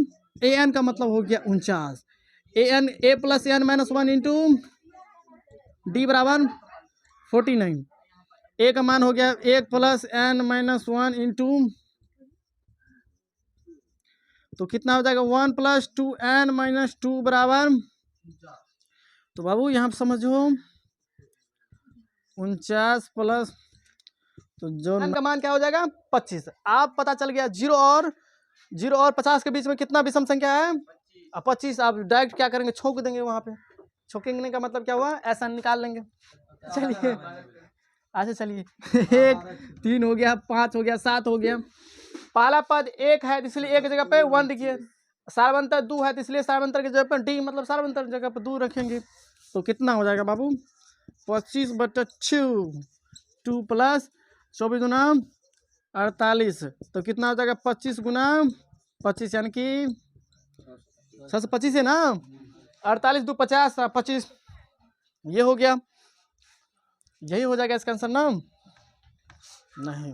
[SPEAKER 1] ए एन का मतलब हो गया 49। A N A plus N minus 1 into D बराबर 49। ए का मान हो गया 1 प्लस एन माइनस 1 इंटू, तो कितना हो जाएगा 1 प्लस 2 एन माइनस 2 बराबर, तो बाबू यहाँ पे समझो 49 प्लस, तो जो एन का मान क्या हो जाएगा 25। आप पता चल गया 0 और 50 के बीच में कितना विषम संख्या है 25। आप डायरेक्ट क्या करेंगे, छोंक देंगे वहां पे। छोंकेंगे का मतलब क्या हुआ, ऐसा निकाल लेंगे। चलिए अच्छा चलिए 1 3 हो गया, 5 हो गया, 7 हो गया। पहला पद 1 है इसलिए एक जगह पे 1 लिखिए, सार्वंतर 2 है तो इसलिए सार्वंतर की जगह पर डी मतलब सार्वंतर जगह पर 2 रखेंगे। तो कितना हो जाएगा बाबू 25/2, 2 प्लस 24 गुना 48, तो कितना हो जाएगा 25 गुना 25 यानी कि 725 है ना, 48 2 50 25, ये हो गया। यही हो जाएगा इसका आंसर ना? नहीं।